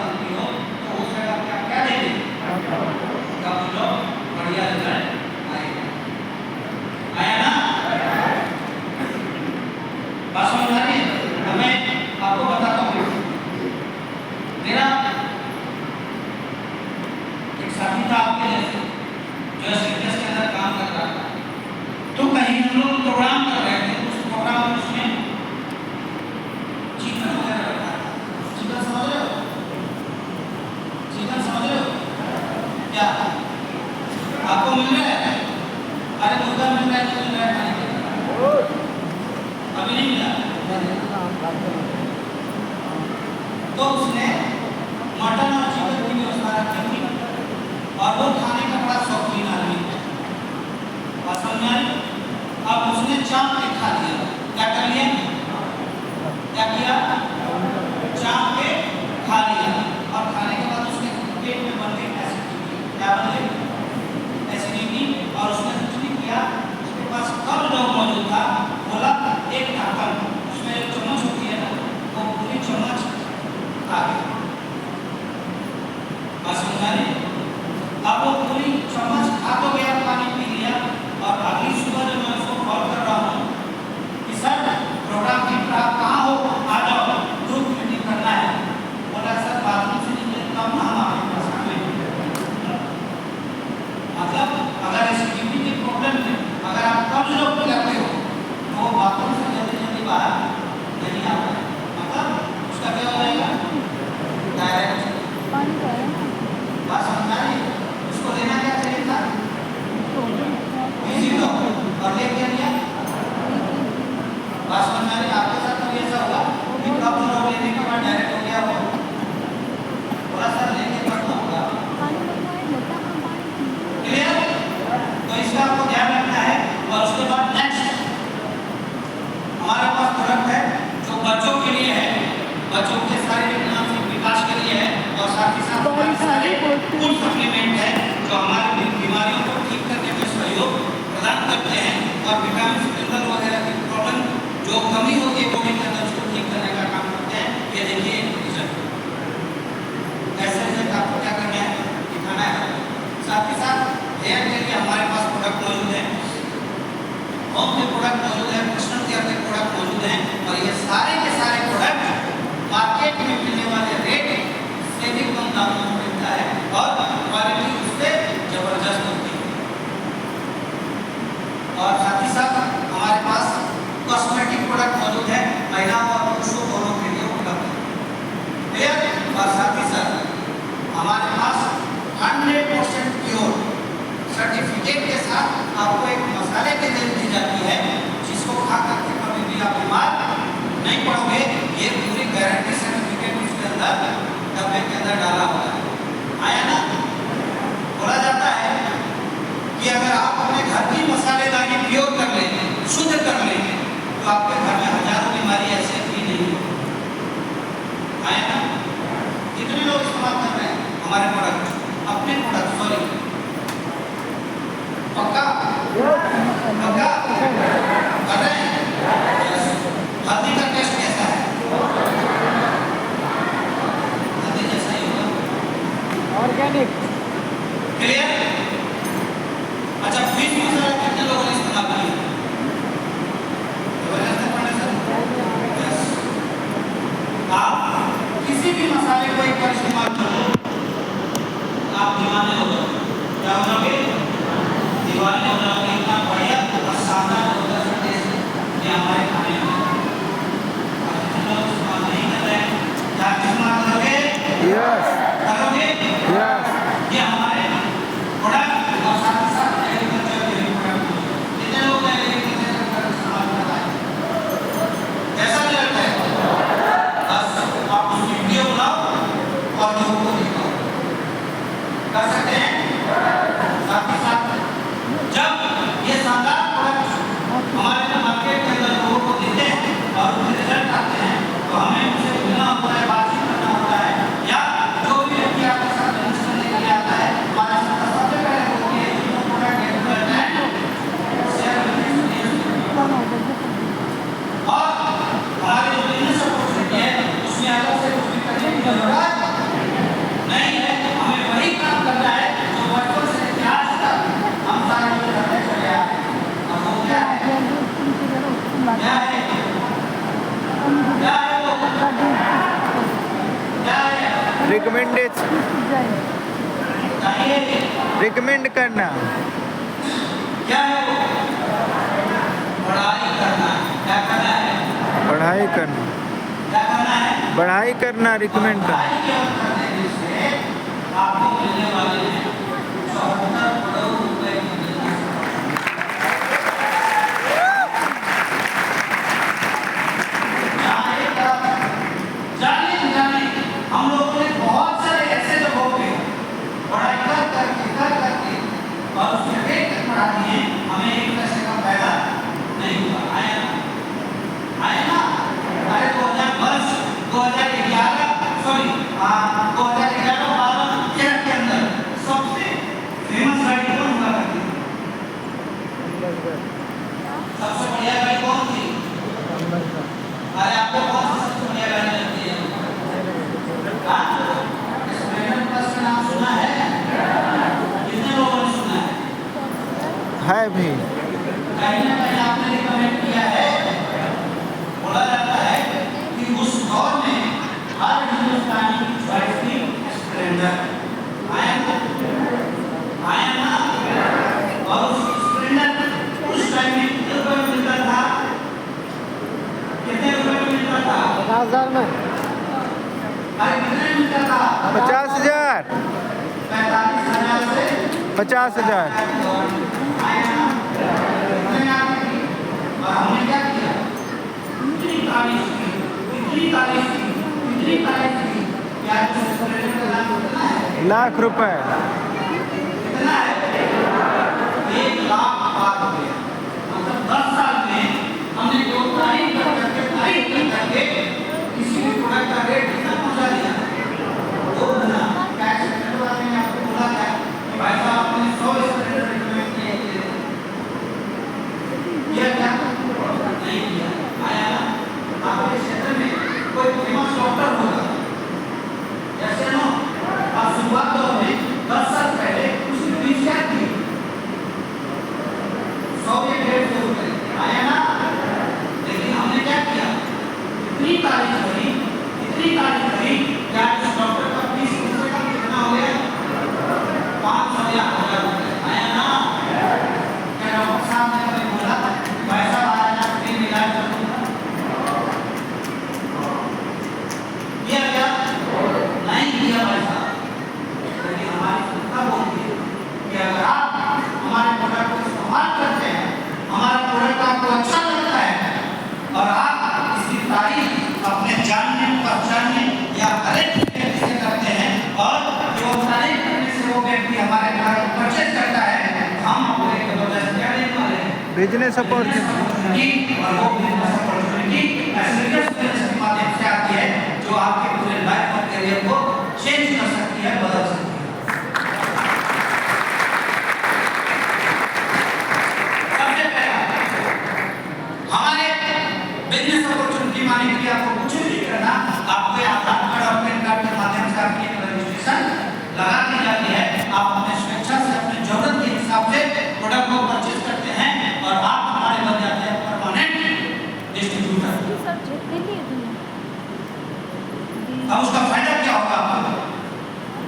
B: जो सीक्वेंस के अंदर काम कर रहा है। तो कहीं हम लोग प्रोग्राम कर रहे थे, उस प्रोग्राम में उसमें चिकन वगैरह रखा था। चिकन समझ रहे हो? चिकन समझ रहे हो क्या? आपको मिल रहा है? अरे मुर्गा मिल रहा है, नहीं मिल रहा है खाने के लिए? अभी नहीं मिला। तो उसने मटन और चिकन की व्यवस्था रखी थी और वो खाने का बड़ा शौकीन आदमी है। बात समझ में आई? अब उसने चाप के खा लिया। क्या कर लिया? क्या किया? चाप के खा लिया और खाने के बाद उसके पेट में बन गई एसिडिटी। क्या बन गई? एसिडिटी। और उसने कुछ नहीं किया, उसके पास कब लोग मौजूद था, बोला एक ढक्कन, उसमें एक चम्मच होती है ना, वो पूरी चम्मच खा गया। बात समझ में आई? अब वो पूरी चम्मच खा तो गया, पानी पी लिया और अगली सुबह जब मैं उसको कॉल कर रहा हूँ कि सर प्रोग्राम की आप कहाँ हो, आ जाओ, ग्रुप मीटिंग करना है। बोला सर बाथरूम से निकले तब ना हम आपके पास आए। मतलब अगर एसिडिटी की प्रॉब्लम है, अगर आप कम लोग करते हो तो बाथरूम से जल्दी जल्दी बाहर नहीं आता। मतलब उसका क्या हो जाएगा? डायरेक्ट। बात समझ में आई? उसको लेना क्या चाहिए था? इजी तो और ले क्या लिया? बात समझ में आई? आपके साथ तो ऐसा होगा कि कब लोग लेने के बाद डायरेक्ट हो गया हो, थोड़ा सा लेके पढ़ना होगा। क्लियर? तो इसका आपको ध्यान रखना है। और उसके बाद नेक्स्ट हमारे पास प्रोडक्ट है जो बच्चों के लिए है, बच्चों के शारीरिक मानसिक विकास के लिए है और साथ ही साथ हमारे सारे फूड सप्लीमेंट है जो हमारी बीमारियों को ठीक करने में सहयोग प्रदान करते हैं और विटामिन मिनरल वगैरह की प्रॉब्लम जो कमी होती है बॉडी के अंदर उसको ठीक करने का काम करते हैं। ये देखिए रिजल्ट, ऐसे रिजल्ट आपको क्या करना है? दिखाना है। साथ ही साथ हेयर के लिए हमारे पास प्रोडक्ट मौजूद है, होम के प्रोडक्ट मौजूद है, पर्सनल केयर के प्रोडक्ट मौजूद हैं और ये सारे के सारे प्रोडक्ट मार्केट में मिलने वाले रेट से भी कम दामों में मिलता है और क्वालिटी उससे जबरदस्त होती है। और साथ ही साथ हमारे पास कॉस्मेटिक प्रोडक्ट मौजूद है, महिलाओं और पुरुषों दोनों के लिए उपलब्ध है। क्लियर? और साथ ही साथ हमारे पास 100% प्योर सर्टिफिकेट के साथ आपको एक मसाले की तेल दी जाती है जिसको खा करके कभी भी आप बीमार नहीं पड़ोगे। ये पूरी गारंटी सर्टिफिकेट उसके अंदर डब्बे के अंदर डाला हुआ है। आया ना? बोला जाता है कि अगर आप अपने घर की मसालेदारी प्योर कर लेंगे, शुद्ध कर लेंगे तो आपके घर में हजारों बीमारी ऐसे भी नहीं होगी। आया ना? कितने लोग इस्तेमाल कर रहे हैं हमारे प्रोडक्ट, अपने प्रोडक्ट? सॉरी, पक्का पक्का कर रहे हैं? हल्दी का टेस्ट कैसा है? हल्दी जैसा ही होगा, ऑर्गेनिक। क्लियर? अच्छा, फिश मसाला कितने लोगों ने इस्तेमाल किया? आप किसी भी मसाले को एक बार इस्तेमाल करो, आप दीवाने हो जाओगे। क्या हो जाओगे? दीवाने हो जाओगे। इतना बढ़िया और शानदार होगा टेस्ट ये हमारे खाने में। लोग इस्तेमाल नहीं कर रहे हैं, क्या इस्तेमाल करोगे?
A: यस
B: करोगे?
A: यस।
B: ये हमारे प्रोडक्ट और साथ ही साथ एग्रीकल्चर के प्रोडक्ट कितने लोग एग्रीकल्चर का प्रोडक्ट इस्तेमाल कर रहे हैं? कैसा रिजल्ट है? बस आप उसकी वीडियो बनाओ और लोगों को दिखाओ। कर सकते हैं? साथ ही साथ जब ये शानदार प्रोडक्ट हमारे मार्केट के अंदर लोगों को देते हैं और उनके रिजल्ट आते हैं तो हमें उनसे मिलना होता है, बातचीत करना होता है, या जो भी व्यक्ति आपके साथ बिजनेस करने के लिए आता है हमारे साथ सबसे पहले होती है जो प्रोडक्ट शेयर और हमारी जो बिजनेस अपॉर्चुनिटी है उसमें अलग से कुछ भी करने की जरूरत नहीं है। हमें वही काम करना है जो बचपन से आज तक हम सारे लोग करते चले आए हैं। और वो क्या है? क्या है? क्या है वो? क्या है?
A: रिकमेंडेड
B: चाहिए
A: रिकमेंड करना,
B: क्या है वो? पढ़ाई करना। क्या करना है?
A: पढ़ाई करना,
B: क्या करना है?
A: पढ़ाई करना, रिकमेंड करना।
B: पढ़ाई की ओर करने से आपको मिलने वाले हैं 74 करोड़ रुपए की राशि। जाने हम लोगों ने बहुत सारे ऐसे लोगों पे पढ़ाई करके और उसके पेट तक पढ़ा दिए, हमें एक पैसे का फायदा नहीं हुआ। आया ना? अरे 2011 सॉरी 2011-12 के अंदर सबसे फेमस गाड़ी कौन हुआ करती थी? सबसे बढ़िया गाड़ी कौन थी? अरे आपको कौन सी सबसे बढ़िया गाड़ी लगती है? स्प्लेंडर प्लस का नाम सुना है? कितने लोगों ने सुना
A: है भी।
B: कहीं ना कहीं आपने रिकमेंड किया है। बोला जाता है कि उस दौर में हर हिंदुस्तानी की चॉइस थी स्प्लेंडर। आया ना? और उस स्प्लेंडर उस टाइम में कितने रुपए में मिलता था? कितने रुपए में मिलता था?
C: 50,000 में।
B: अरे कितने में मिलता था?
A: 50,000,
B: 45,000 से
A: 50,000।
B: और हमने क्या किया? इतनी तारीफ की कि आज तो स्प्लेंडर का दाम कितना है?
A: लाख रुपए।
B: कितना है? 1 लाख पार हो गया। मतलब 10 साल में हमने जो तारीफ करके किसी भी प्रोडक्ट का रेट कितना पहुंचा दिया? 2 गुना। क्या स्प्लेंडर वाले ने आपको बोला था कि भाई साहब आपने 100 स्प्लेंडर रिकमेंड किए थे? क्या नहीं किया? आया ना? आपके क्षेत्र में कोई फेमस डॉक्टर होगा, जैसे ना आप शुरुआत दौर में 10 साल पहले उसकी फीस क्या थी? 100 या 150 रुपए। आया ना? लेकिन हमने क्या किया? इतनी तारीफ करी कि आज उस डॉक्टर का फीस कम से कम कितना हो गया? 500 या 1000 रुपए। आया ना? क्या डॉक्टर साहब ने हमें बोला भाई साहब आज आप फ्री में इलाज कर दूंगा? किया क्या? नहीं किया भाई साहब। लेकिन हमारी संस्था बोलती है कि अगर आप हमारे प्रोडक्ट को इस्तेमाल करते हैं, हमारा प्रोडक्ट आपको अच्छा लगता है और आप इसकी तारीफ अपने जानने पहचानने या हर एक व्यक्ति से करते हैं और जो तारीफ करने से वो व्यक्ति हमारे प्रोडक्ट परचेज करता है, हम आपको एक जबरदस्त क्या देने वाले हैं?
A: Business opportunity.
B: और वो बिजनेस अपॉर्चुनिटी बिजनेस के माध्यम से आती है जो आपके पूरे लाइफ और करियर को चेंज कर सकती है, बदल सकती है। सबसे पहला हमारे बिजनेस अपॉर्चुनिटी माने के लिए आपको कुछ नहीं करना, आपको आधार कार्ड और पैन कार्ड के माध्यम से आपकी रजिस्ट्रेशन लगा दी जाती है। आप अपने स्वेच्छा से अपने जरूरत के हिसाब से प्रोडक्ट को परचेज करते हैं और आप हमारे बन जाते हैं परमानेंट डिस्ट्रीब्यूटर। अब उसका फायदा क्या होगा?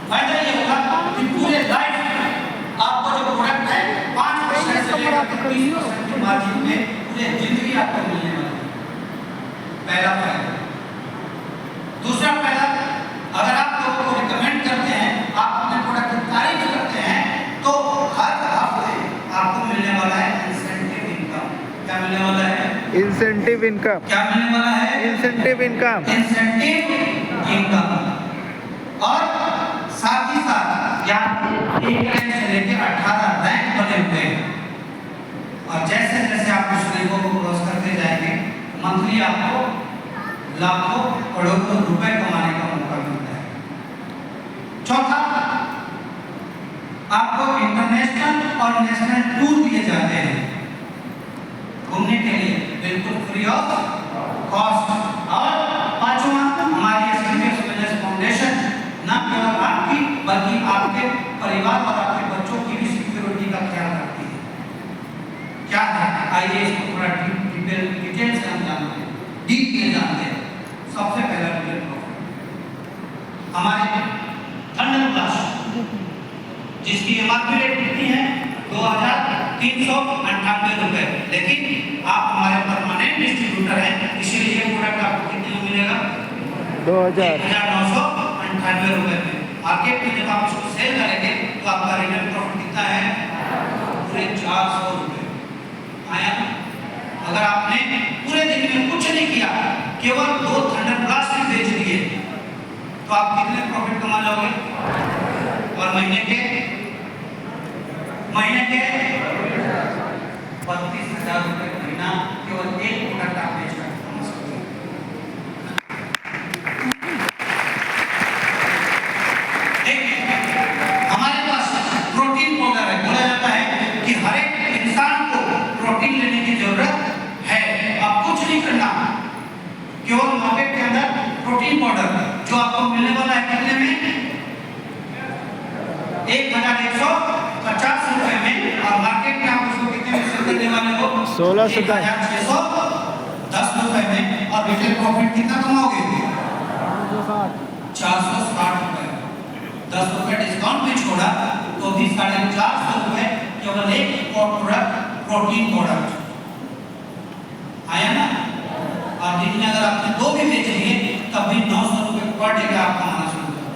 B: फायदा ये होगा कि पूरे लाइफ आपको जो प्रोडक्ट है 5% से लेकर 30% की मार्जिन में पूरे जिंदगी आपको मिलने वाली है। पहला फायदा। दूसरा फायदा, अगर आप लोगों को रिकमेंड करते हैं, आप अपने प्रोडक्ट की तारीफ करते हैं, तो हर हफ्ते आपको मिलने वाला है इंसेंटिव इनकम। क्या मिलने वाला है?
A: Incentive income.
B: क्या मिलने वाला है?
A: Incentive income.
B: Incentive income. और साथ ही साथ यहाँ 1 रैंक से लेकर 18 रैंक बने हुए हैं और जैसे जैसे आप उस रैंकों को क्रॉस करते जाएंगे, मंथली आपको लाखों करोड़ों रुपए कमाने का मौका मिलता है। चौथा, आपको इंटरनेशनल और नेशनल टूर दिए जाते हैं घूमने के लिए, बिल्कुल फ्री ऑफ कॉस्ट। और पांचवा, हमारी एसडीएस बिजनेस फाउंडेशन न केवल आपकी बल्कि आपके परिवार और आपके बच्चों की भी सिक्योरिटी का ख्याल रखती है। क्या है? आइए इसको थोड़ा डिटेल से हम जानते हैं, डीप में जानते हैं। सबसे पहला हमारे थंडर ब्लास्ट जिसकी एमआरपी रेट कितनी है 2398 रुपए, लेकिन आप हमारे परमानेंट डिस्ट्रीब्यूटर हैं, इसीलिए ये प्रोडक्ट आपको कितने में मिलेगा 1998 रुपए में। मार्केट में जब आप इसको सेल करेंगे तो आपका रिटेल प्रॉफिट कितना है पूरे 400 रुपए आया। अगर आपने पूरे दिन में कुछ नहीं किया, केवल 2 थंडर ब्लास्ट भी बेच दिए, तो आप कितने प्रॉफिट कमा लोगे? और महीने के 32,000 रुपए महीना केवल एक प्रोडक्ट आप बेच कर कमा सकते हैं। हमारे पास प्रोटीन पाउडर है। बोला जाता है कि हर एक इंसान को प्रोटीन लेने की जरूरत है। आप कुछ नहीं करना, केवल मार्केट के अंदर प्रोटीन पाउडर जो आपको मिलने वाला है कितने में 1150 रुपए में, और मार्केट में आप उसको कितने में सेल करने वाले हो 1610 रुपए में, और रिटेल प्रॉफिट कितना कमाओगे 460 रुपए। 10 रुपए डिस्काउंट भी छोड़ा तो भी 450 रुपए केवल एक प्रोडक्ट प्रोटीन प्रोडक्ट आया ना। और दिन में अगर आपने 2 भी बेच लिए तब भी 900 रुपए पर डे का आप कमाना शुरू करो।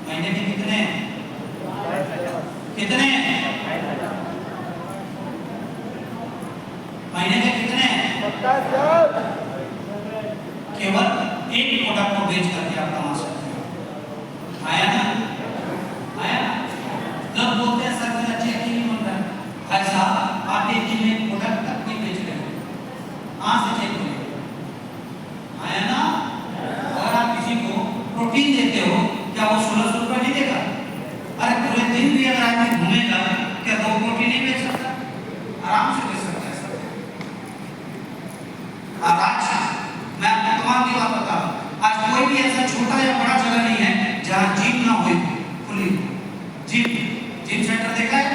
B: महीने के कितने महीने के कितने केवल एक प्रोडक्ट को बेच करके आप कमा सकते हैं। आया ना, आया। लोग बोलते हैं सर मेरा चेक ही नहीं बन रहा है। भाई साहब आप एक दिन में प्रोडक्ट तक नहीं बेच रहे हो, कहाँ से चेक मिलेगा? आया ना। अगर आप किसी को प्रोटीन देते हो, क्या वो 1600 रुपये नहीं देगा? अरे पूरे दिन भी अगर आदमी घूमेगा, क्या 2 प्रोटीन नहीं बेच सकता? आराम से बेच सकता है सर। और आज मैं आपको कमाल की बात बता रहा हूँ, आज कोई भी ऐसा छोटा या बड़ा जगह नहीं है जहाँ जिम ना हो खुली। जिम सेंटर देखा है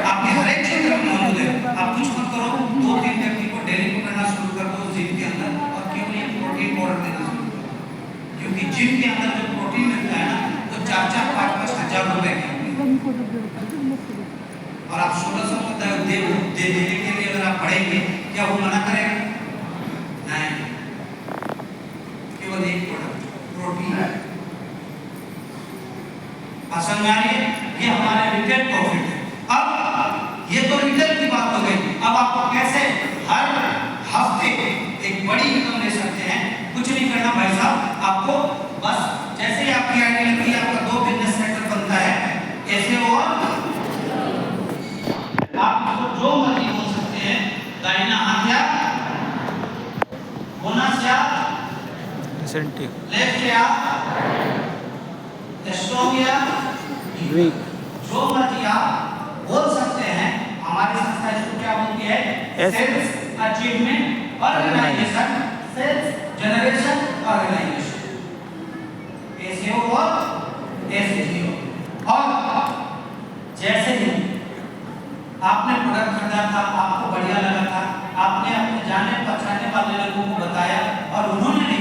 B: आपके हर एक क्षेत्र में मौजूद है। आप कुछ मत करो, 2-3 व्यक्ति को डेली को करना शुरू कर दो जिम के अंदर, और केवल ये प्रोटीन पाउडर देना शुरू करो, क्योंकि जिम के अंदर जो प्रोटीन मिलता है ना तो 4-5 हजार रुपए का, और आप 1600 को देने के लिए अगर आप पढ़ेंगे क्या वो मना करेगा? नहीं, केवल एक प्रोडक्ट प्रोटीन। समझ में आ रही है? ये हमारे रिटेल प्रॉफिट है। अब ये तो रिटेल की बात हो गई। अब आपको कैसे हर हफ्ते एक बड़ी इनकम ले सकते हैं? कुछ नहीं करना भाई साहब, आपको बस जैसे ही आपकी आईडी लगती है, आपका 2 बिजनेस सेंटर बनता है ऐसे, और आप जो मर्जी बोल सकते हैं, दाहिना हाथ या बोनस या
A: इंसेंटिव,
B: लेफ्ट या स्ट्रॉन्ग या
A: वीक,
B: जो मर्जी आप बोल सकते हैं। हमारी संस्था इसको क्या बोलती है? Sales achievement organisation, sales generation organisation, SEO और एसईओ। और जैसे ही आपने प्रोडक्ट खरीदा था, आपको बढ़िया लगा था, आपने अपने जाने पहचाने वाले लोगों को बताया और उन्होंने भी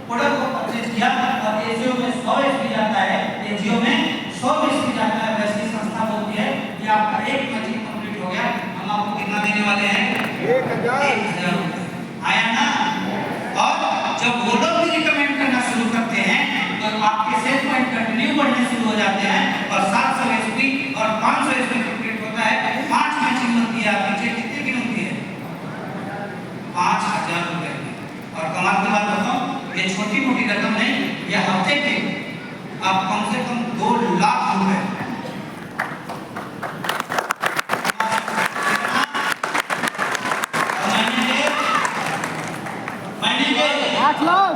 B: प्रोडक्ट को परचेज किया, और एसईओ में 100 एसपी जाता है, एजीओ में 100 एसपी जाता है, वैसी संस्था बोलती है कि आपका एक मैचिंग कंप्लीट हो गया, हम आपको कितना देने वाले हैं 1000 रुपए। आया ना। और जब वो लोग भी रिकमेंड करना शुरू करते हैं तो आपके सेल पॉइंट कंटिन्यू बढ़ने शुरू हो जाते हैं, और 700 एसपी और 500 एसपी कंप्लीट होता है। 5 मैचिंग बनती है, आपकी चेक कितने की बनती है 5000 रुपए। और कमाल की बात बताऊं, ये छोटी मोटी रकम नहीं, ये हफ्ते के आप कम से कम 2 लाख रुपए महीने के
D: 8 लाख।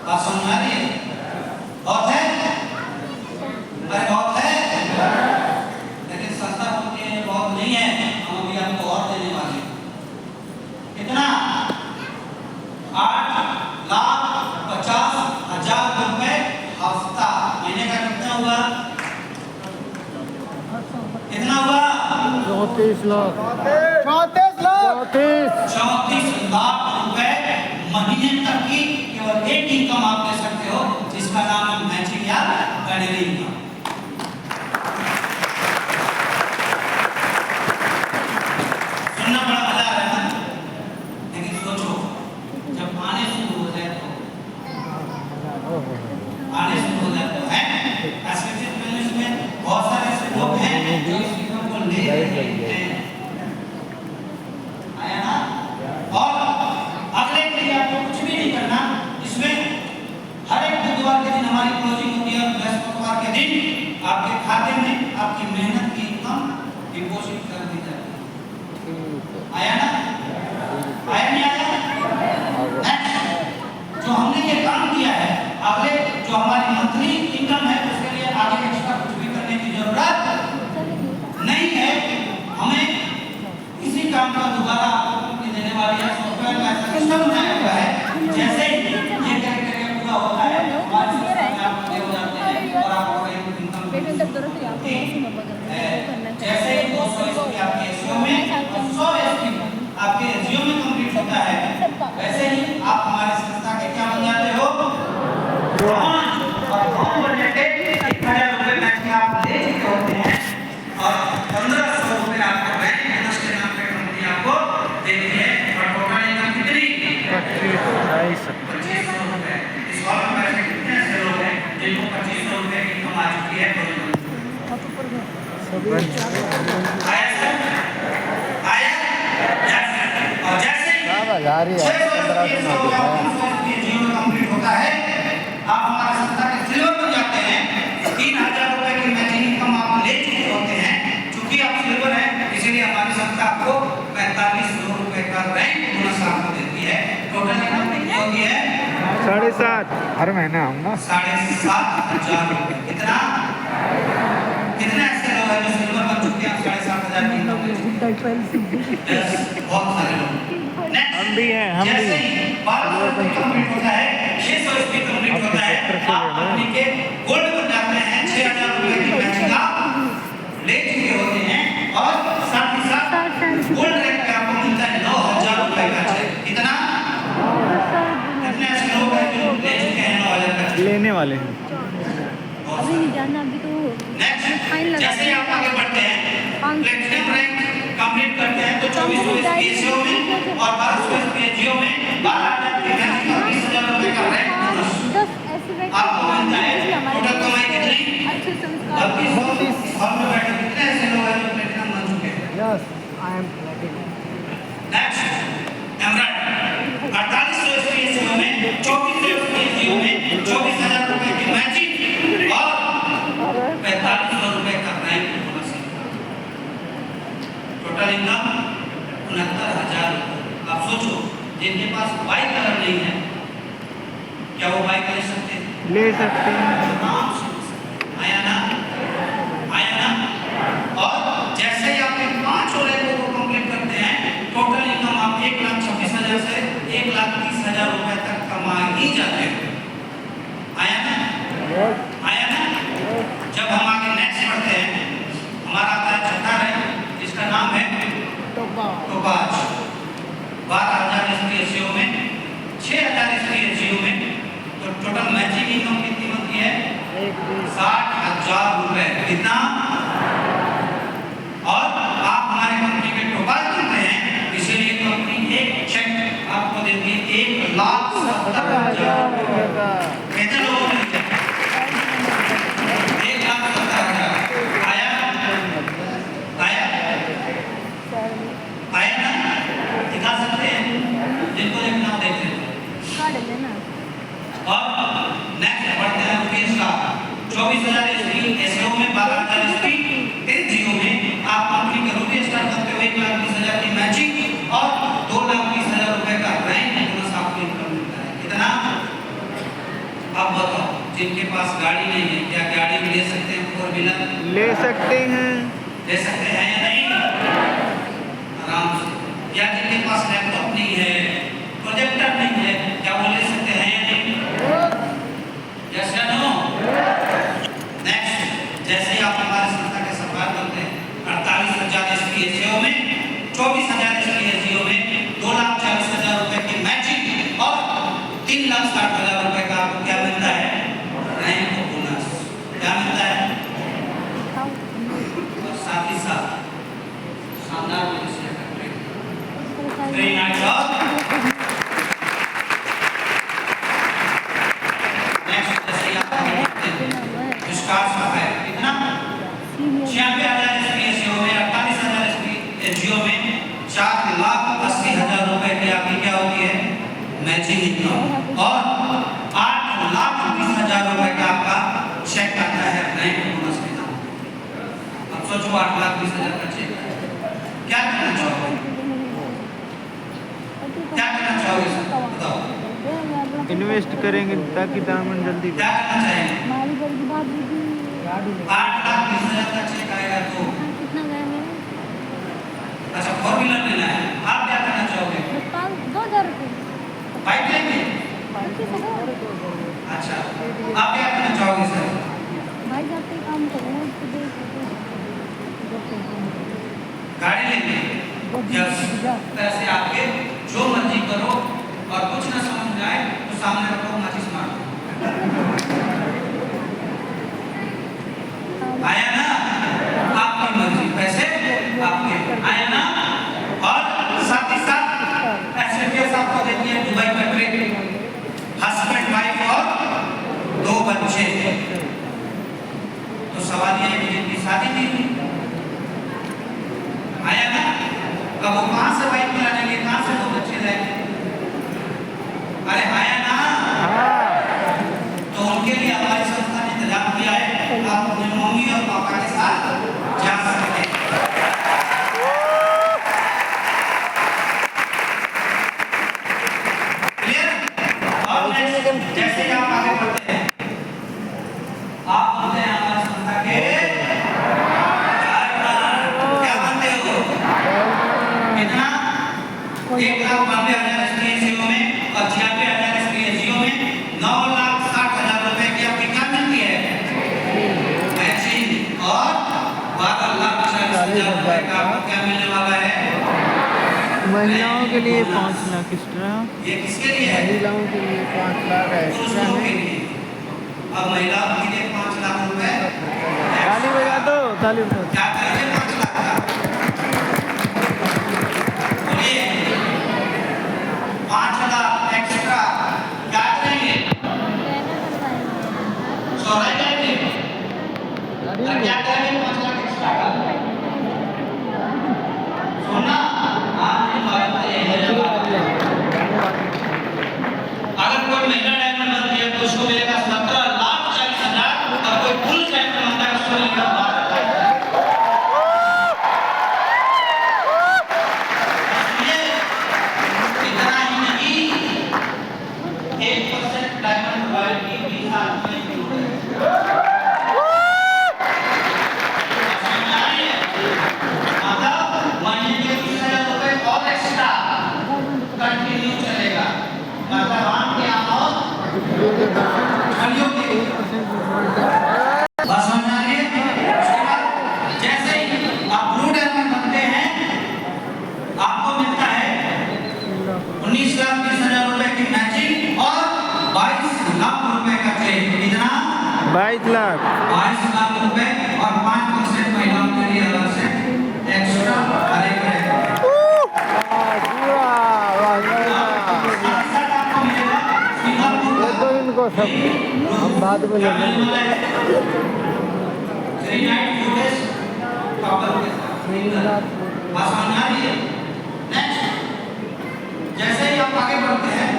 B: बात समझ आ रही है? बहुत है, अरे बहुत है, लेकिन संस्था बोलती है बहुत नहीं है, हम अभी आपको और देने वाले हैं। कितना? 8,50,000 रुपए हफ्ता। महीने का कितना हुआ? कितना हुआ?
A: 34 लाख,
B: 34 लाख रुपए महीने तक की केवल एक इनकम आप ले सकते हो, जिसका नाम है मैचिंग या पैरेलल इनकम। आने शुरू हो जाते हैं। असंगठित बिजनेस में बहुत सारे ऐसे लोग हैं जो इस इनकम को ले रहे हैं। आया ना? और अगले के लिए आपको कुछ भी नहीं करना। इसमें हर एक बुधवार के दिन हमारी क्लोजिंग होती है और बृहस्पतिवार के दिन आपके खाते में आपकी मेहनत की इनकम डिपॉजिट कर दी जाती है। आया ना? आया नहीं आया? जो हमने ये काम किया है, अगले जो हमारी मंथली इनकम है उसके लिए आगे एक्स्ट्रा कुछ भी करने की जरूरत नहीं है। हमें इसी काम का दोबारा आपको कंपनी देने वाली है। सॉफ्टवेयर का ऐसा सिस्टम बनाया हुआ है, जैसे ही ये क्राइटेरिया पूरा होता है हमारे सिस्टम में आप क्लियर हो जाते हैं और आपको इनकम जैसे ही 200 एसपी आपके एसईओ में 100 एसपी आपके एसईओ में कंप्लीट होता है, वैसे ही आप हमारे संस्था के क्या बन जाते हो? और फॉर्म भरने पे 1000 रुपए बैंक में आप ले चुके होते हैं और 1500 रुपए आपको बैंक बोनस के नाम पे कंपनी आपको देती है। और टोटल इनकम कितनी? 2500 रुपए। इस हॉल में बैठे कितने ऐसे लोग हैं जिनको 2500 रुपए की इनकम आ चुकी है? आया सर? आया? और जैसे ही
A: 1500
B: कंप्लीट होता है, आप हमारे संस्था के सिल्वर बन जाते हैं। 3000 रुपए की मैचिंग इनकम आप ले चुके होते हैं। चूंकि आप सिल्वर हैं, इसीलिए हमारी संस्था आपको 4500 रुपए का रैंक बोनस आपको देती है। टोटल इनकम कितनी होती है?
A: 7.5 हर महीना आऊंगा।
B: 7500 रुपए। कितना? कितने ऐसे लोग हैं जो सिल्वर बन चुके हैं? 7500 की इनकम ले चुके हैं। बहुत सारे लोग।
A: हम भी हैं, हम भी।
B: जैसे ही 1200 कंप्लीट होता है, 600 एसपी कंप्लीट होता है, आप कंपनी के गोल्ड बन जाते हैं। 6000 रुपए की मैचिंग आप ले चुके होते हैं और साथ ही साथ गोल्ड रैंक पे आपको मिलता है 9000 रुपए का चेक। कितना? कितने ऐसे लोग हैं जो ले चुके हैं 9000 का चेक?
A: लेने वाले हैं।
D: अभी नहीं जानना, अभी तो
B: नेक्स्ट, जैसे ही आप आगे बढ़ते हैं, प्लेटिनम रैंक कंप्लीट करते हैं तो 2400 एसपीएसओ में और 1200 एसपीएसओ में 12000 की मैचिंग और 20000 रुपए का रैंक बोनस आपको मिलता है। टोटल कमाई कितनी? 3200। हॉल में बैठे कितने ऐसे लोग हैं जो प्लेटिनम बन चुके हैं?
A: Yes, I am platinum.
B: Next, emerald 4800 एसपीएसओ में 2400 एसपीएसओ में 24000 रुपए की मैचिंग और 4500 रुपए का रैंक बोनस। Total income 69,000। आप सोचो, जिनके पास बाइक कलर नहीं है, क्या वो बाइक ले सकते हैं?
A: ले सकते हैं।
B: आया ना? आया ना? और जैसे ही आप इन 5 और को कंप्लीट करते हैं, टोटल इनकम आप 1,26,000 से 1,30,000 रुपए तक कमा ही जाते हैं। आया ना? आया ना? जब हम आगे नेक्स्ट बढ़ते हैं, हमारा आता है चौथा रैंक, जिसका नाम है टोपाज। 12,000 एसपीएसओ में 6,000 एसपीएसओ में तो टोटल मैचिंग इनकम कितनी होती है? 60,000 रुपए। कितना? और आप हमारे कंपनी में टोपाज करते हैं, इसीलिए कंपनी एक चेक आपको देती है 1,70,000 रुपए का। कितने लोगों ने दिया? 1,70,000। आया? आया? आया ना? दिखा सकते हैं? जिनको देखना हो देख लेते हैं। और नेक्स्ट बढ़ते हैं रुपीज का 24,000 एसपी एसओ में 12,000 एसपी जियो में आप कंपनी का रुपये स्टार्ट करते हो 1,20,000 की मैचिंग और 2,20,000 रुपए का रैंक बोनस आपको इनकम मिलता है। कितना? अब बताओ, जिनके पास गाड़ी नहीं है, क्या गाड़ी ले सकते हैं? 4 व्हीलर
A: ले सकते हैं।
B: ले सकते हैं या नहीं? आराम से। या जिनके पास लैपटॉप नहीं है, प्रोजेक्टर नहीं है, क्या वो ले सकते हैं या नहीं? यस या नो? नेक्स्ट, जैसे ही आप हमारे संस्था के सदस्य बनते हैं, 48,000 एसपीएसओ में 24,000 एसपीएसओ में 2,40,000 रुपए की मैचिंग और 3,60,000 रुपए का आपको क्या मिलता है? Rank bonus. क्या मिलता है? और साथ ही साथ शानदार Very nice job. Next, star है कितना 96,000 एसपी जियो में, 48,000 एसपी जियो में 4,80,000 रुपए की आपकी क्या होती है मैचिंग इनकम, और 8,20,000 रुपए का आपका चेक आता है बैंक बोनस के नाम। अब सोचो 8,20,000 का चेक क्या करना चाहोगे, क्या करना चाहोगे सर बताओ,
A: इन्वेस्ट करेंगे ताकि डायमंड जल्दी
B: क्या करना चाहेंगे?
D: हमारी घर की बात हुई थी
B: 8,20,000 का चेक आएगा तो
D: कितना गया मेरा
B: अच्छा 4 व्हीलर लेना है, आप क्या करना चाहोगे?
D: 2,000 रुपये
B: बाइक लेंगे? अच्छा आप क्या करना चाहोगे सर?
D: भाई जाते काम करो उसको देख
B: गाड़ी लेंगे? यस, पैसे आपके जो मर्जी करो, और कुछ ना समझ में आए तो सामने रखो माचिस मारो। आया ना, आपकी मर्जी, पैसे आपके, आया ना। और साथ ही साथ एसएफएस आपको देती है दुबई का ट्रिप, हस्बैंड वाइफ और 2 बच्चे। तो सवाल ये है कि जिनकी शादी नहीं हुई, आया ना, अब वो कहां से बाइक मिला लेंगे, कहां से 2 बच्चे लाएंगे? अरे आया ना, तो उनके लिए हमारी संस्था ने इंतजाम किया है, आप अपने मम्मी और पापा के साथ जा सकते हैं। क्लियर? और नेक्स्ट जैसे ही आप आगे बढ़ते हैं, आप बनते हैं हमारी संस्था के क्या बनते हो? कितना? 1,92,000 एसपीएसओ में और 96,000 एसपीएसओ में 9,60,000 रुपए की आपकी क्या मिलती है मैचिंग, और 12,40,000 रुपए का आपको क्या मिलने वाला है
A: महिलाओं के लिए 5 लाख एक्स्ट्रा,
B: ये किसके लिए है?
C: महिलाओं के लिए 5 लाख एक्स्ट्रा
B: पुरुषों के
C: है।
B: लिए। अब महिलाओं के लिए 5 लाख रुपए
A: ताली बजा दो, ताली बजा दो।
B: क्या करेंगे 5 लाख का? बोलिए 5 लाख एक्स्ट्रा क्या करेंगे? चौराई करेंगे? और क्या करेंगे 5 लाख एक्स्ट्रा का? सोना आपने बात ये है, अगर कोई महिला डायमंड बनती है तो उसको मिलेगा 17,40,000, और कोई पुरुष डायमंड बनता है उसको मिलेगा 12,00,000। इतना ही नहीं, 1% डायमंड रॉयल्टी भी साथ में इंक्लूड है। मतलब महीने के 20,000 रुपए और एक्स्ट्रा कंटिन्यू चलेगा, मतलब आम के आओ खलियों के बस समझ आ रही है। उसके बाद जैसे ही आप ब्लू डायमंड बनते हैं, आपको मिलता है 19,20,000 रुपए की मैचिंग और 22 लाख रुपए का चेक। कितना?
A: 22 लाख
B: 22 लाख रुपए, और 5% महिलाओं के लिए अलग से एक्स्ट्रा करेगा।
A: तो इनको सब हम बाद में लेंगे।
B: जैसे ही आप आगे बढ़ते हैं,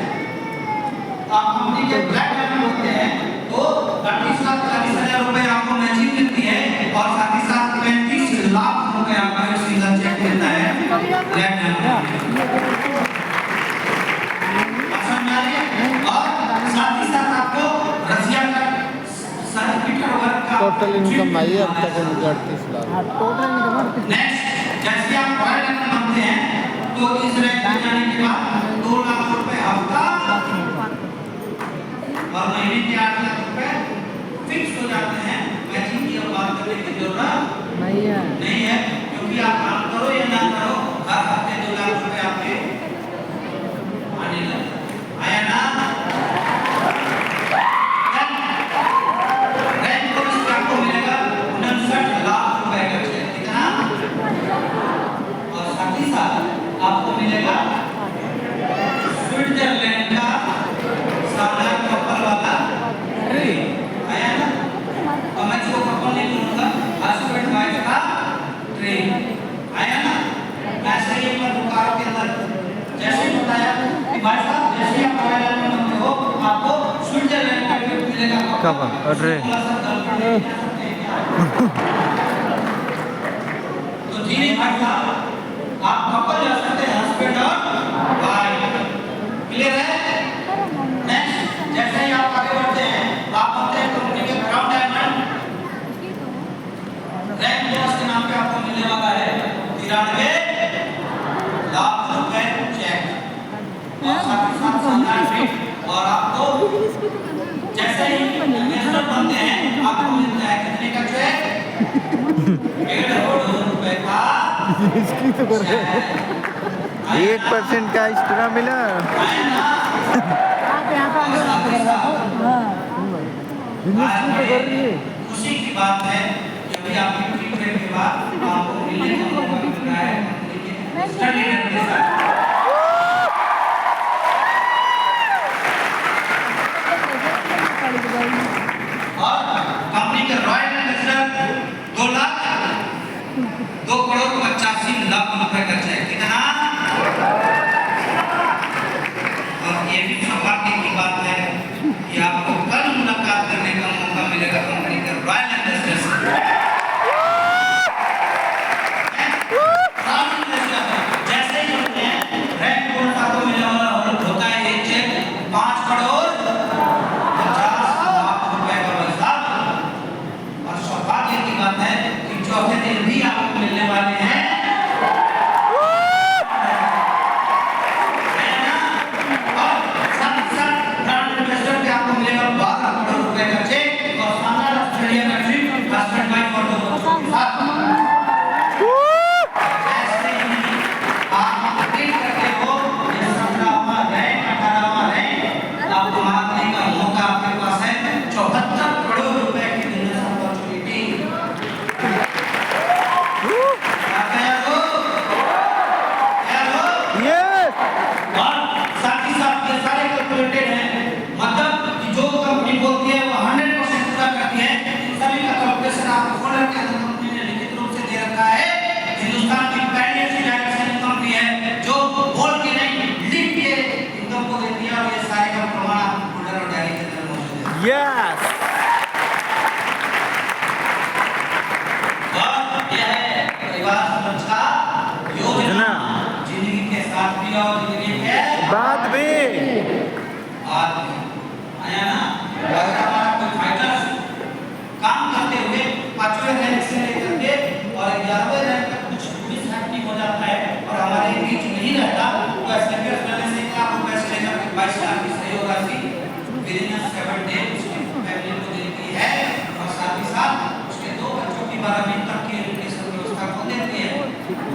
B: आप कंपनी के ब्लैक डायमंड होते हैं तो 38,40,000 रुपए आपको मैचिंग मिलती है, और साथ ही साथ 35 लाख रुपए आपका एक सिंगल चेक मिलता है ब्लैक डायमंड। और साथ ही साथ आपको रसिया का सर्टिफिकेट वर्क का
C: टोटल इनकम आई है अब तक उनकी 38 लाख।
A: टोटल इनकम
B: नेक्स्ट जैसे आप रॉयल डायमंड बनते हैं तो इस रैंक में जाने के बाद 2 लाख रुपए हफ्ता और महीने के 8 लाख रुपए फिक्स हो जाते हैं। मैचिंग की अब बात करने की जरूरत नहीं है, क्योंकि आप काम करो या ना करो, हर हफ्ते 2 लाख रुपए आपके आने लगते हैं। आया ना? रैंक बोनस पे आपको मिलेगा 59 लाख रुपए का चेक। कितना? और साथ ही साथ आपको मिलेगा स्विट्जरलैंड का सादा कपल वाला ट्रेन। आया ना? और मैं
A: इसका अरे
B: तो जी भाई साहब, आप कपल जा सकते हैं, हस्बैंड और वाइफ। क्लियर है? नेक्स्ट, जैसे ही आप आगे बढ़ते हैं, आप बनते हैं कंपनी के क्राउन डायमंड। रैंक बोनस के नाम पे आपको मिलने वाला है 93 लाख रुपए चेक और साथ ही साथ शानदार गिफ्ट। और आपको जैसे ही इन्वेस्टर बनते हैं, आपको मिलता है कितने का चेक? 1.5 करोड़ रुपए का।
A: इसकी तो कर रहे 8% का एक्स्ट्रा मिला। बिजनेस की तो कर रही है।
B: खुशी की बात है कि अभी आपकी ट्रीटमेंट के बाद आपको मिलने का मौका मिल रहा है स्टडी के साथ। और कंपनी के रॉयल एम्बेसडर 2,85,00,000 रुपए का चेक। कितना? और ये भी सौभाग्य की बात है कि आपको कल मुलाकात करने का मौका मिलेगा कंपनी के रॉयल एम्बेसडर से। जैसे ही होते हैं, रैंक बोनस आपको मिलने वाला होता है ये चेक 5,50,00,000 रुपए का पैसा। और सौभाग्य की बात है कि चौथे दिन भी आपको मिलने वाले हैं
A: Yes. योजना
B: जिंदगी के साथ भी और जिंदगी के
A: बाद भी
B: आया ना। अगर हमारा कोई फाइटर काम करते हुए 5वें रैंक से लेकर के और 11वें रैंक तक कुछ पुलिस हैप्पनिंग हो जाता है और हमारे बीच नहीं रहता, तो एसपीएफ वाले से 1 लाख रुपए से लेकर 22 लाख की सहयोग राशि विदिन 7 डेज उसकी फैमिली को देती है। और साथ ही साथ उसके 2 बच्चों की 12वीं तक की एजुकेशन व्यवस्था को देती है।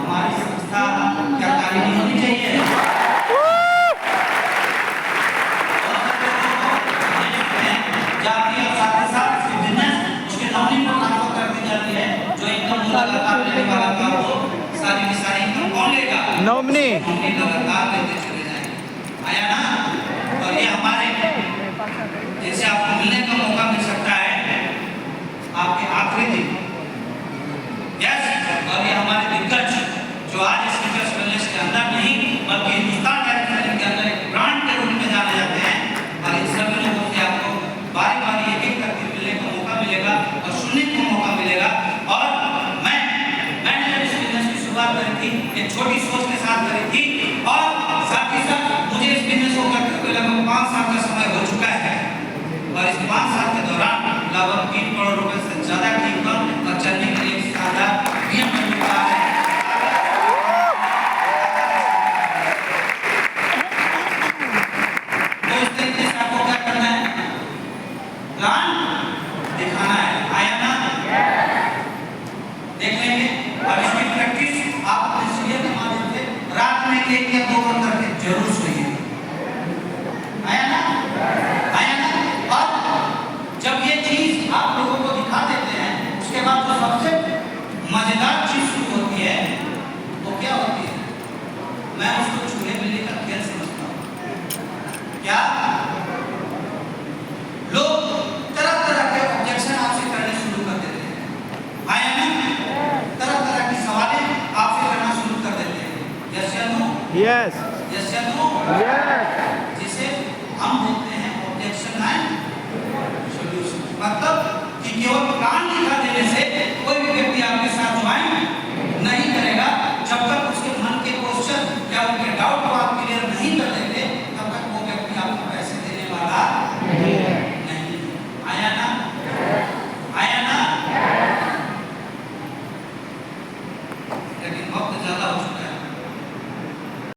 B: हमारी संस्था क्या कानूनी होनी चाहिए? जाती है और साथ ही साथ उसके बिजनेस उसके नौकरी पर ट्रांसफर कर दी जाती है। जो इनकम लगातार लेने वाला था वो सारी की सारी इनकम कौन लेगा?
A: नॉमिनी
B: लगातार लेते चले जाएंगे। आया ना? और ये हमारे जैसे आपको मिलने का मौका मिल सकता है आपके आखिरी दिन। यस, और ये हमारे दिग्गज जो आज इस दिग्गज वेलनेस के अंदर नहीं बल्कि हिंदुस्तान डायरेक्ट के अंदर एक ब्रांड के रूप में जाने जाते हैं। और इन सभी लोगों से आपको बारी बारी एक-एक करके मिलने का मौका मिलेगा और सुनने का मौका मिलेगा। और मैंने जब इस बिजनेस की शुरुआत करी थी एक छोटी सोच के साथ करी थी और साथ ही साथ मुझे इस बिजनेस को करते हुए लगभग 5 साल का समय हो चुका है। और इस 5 साल के दौरान लगभग 3 करोड़ रुपए से ज्यादा की इनकम और चलने के लिए शानदार BMW कार है। तो इस तरीके से आपको क्या करना है? प्लान दिखाना है। आया ना? देख लेंगे। और इसकी प्रैक्टिस आप अपने सीरियल के माध्यम से रात में 1 या 2 बार करके जरूर सोइए। आया ना? आया ना? और जब ये चीज आप लोगों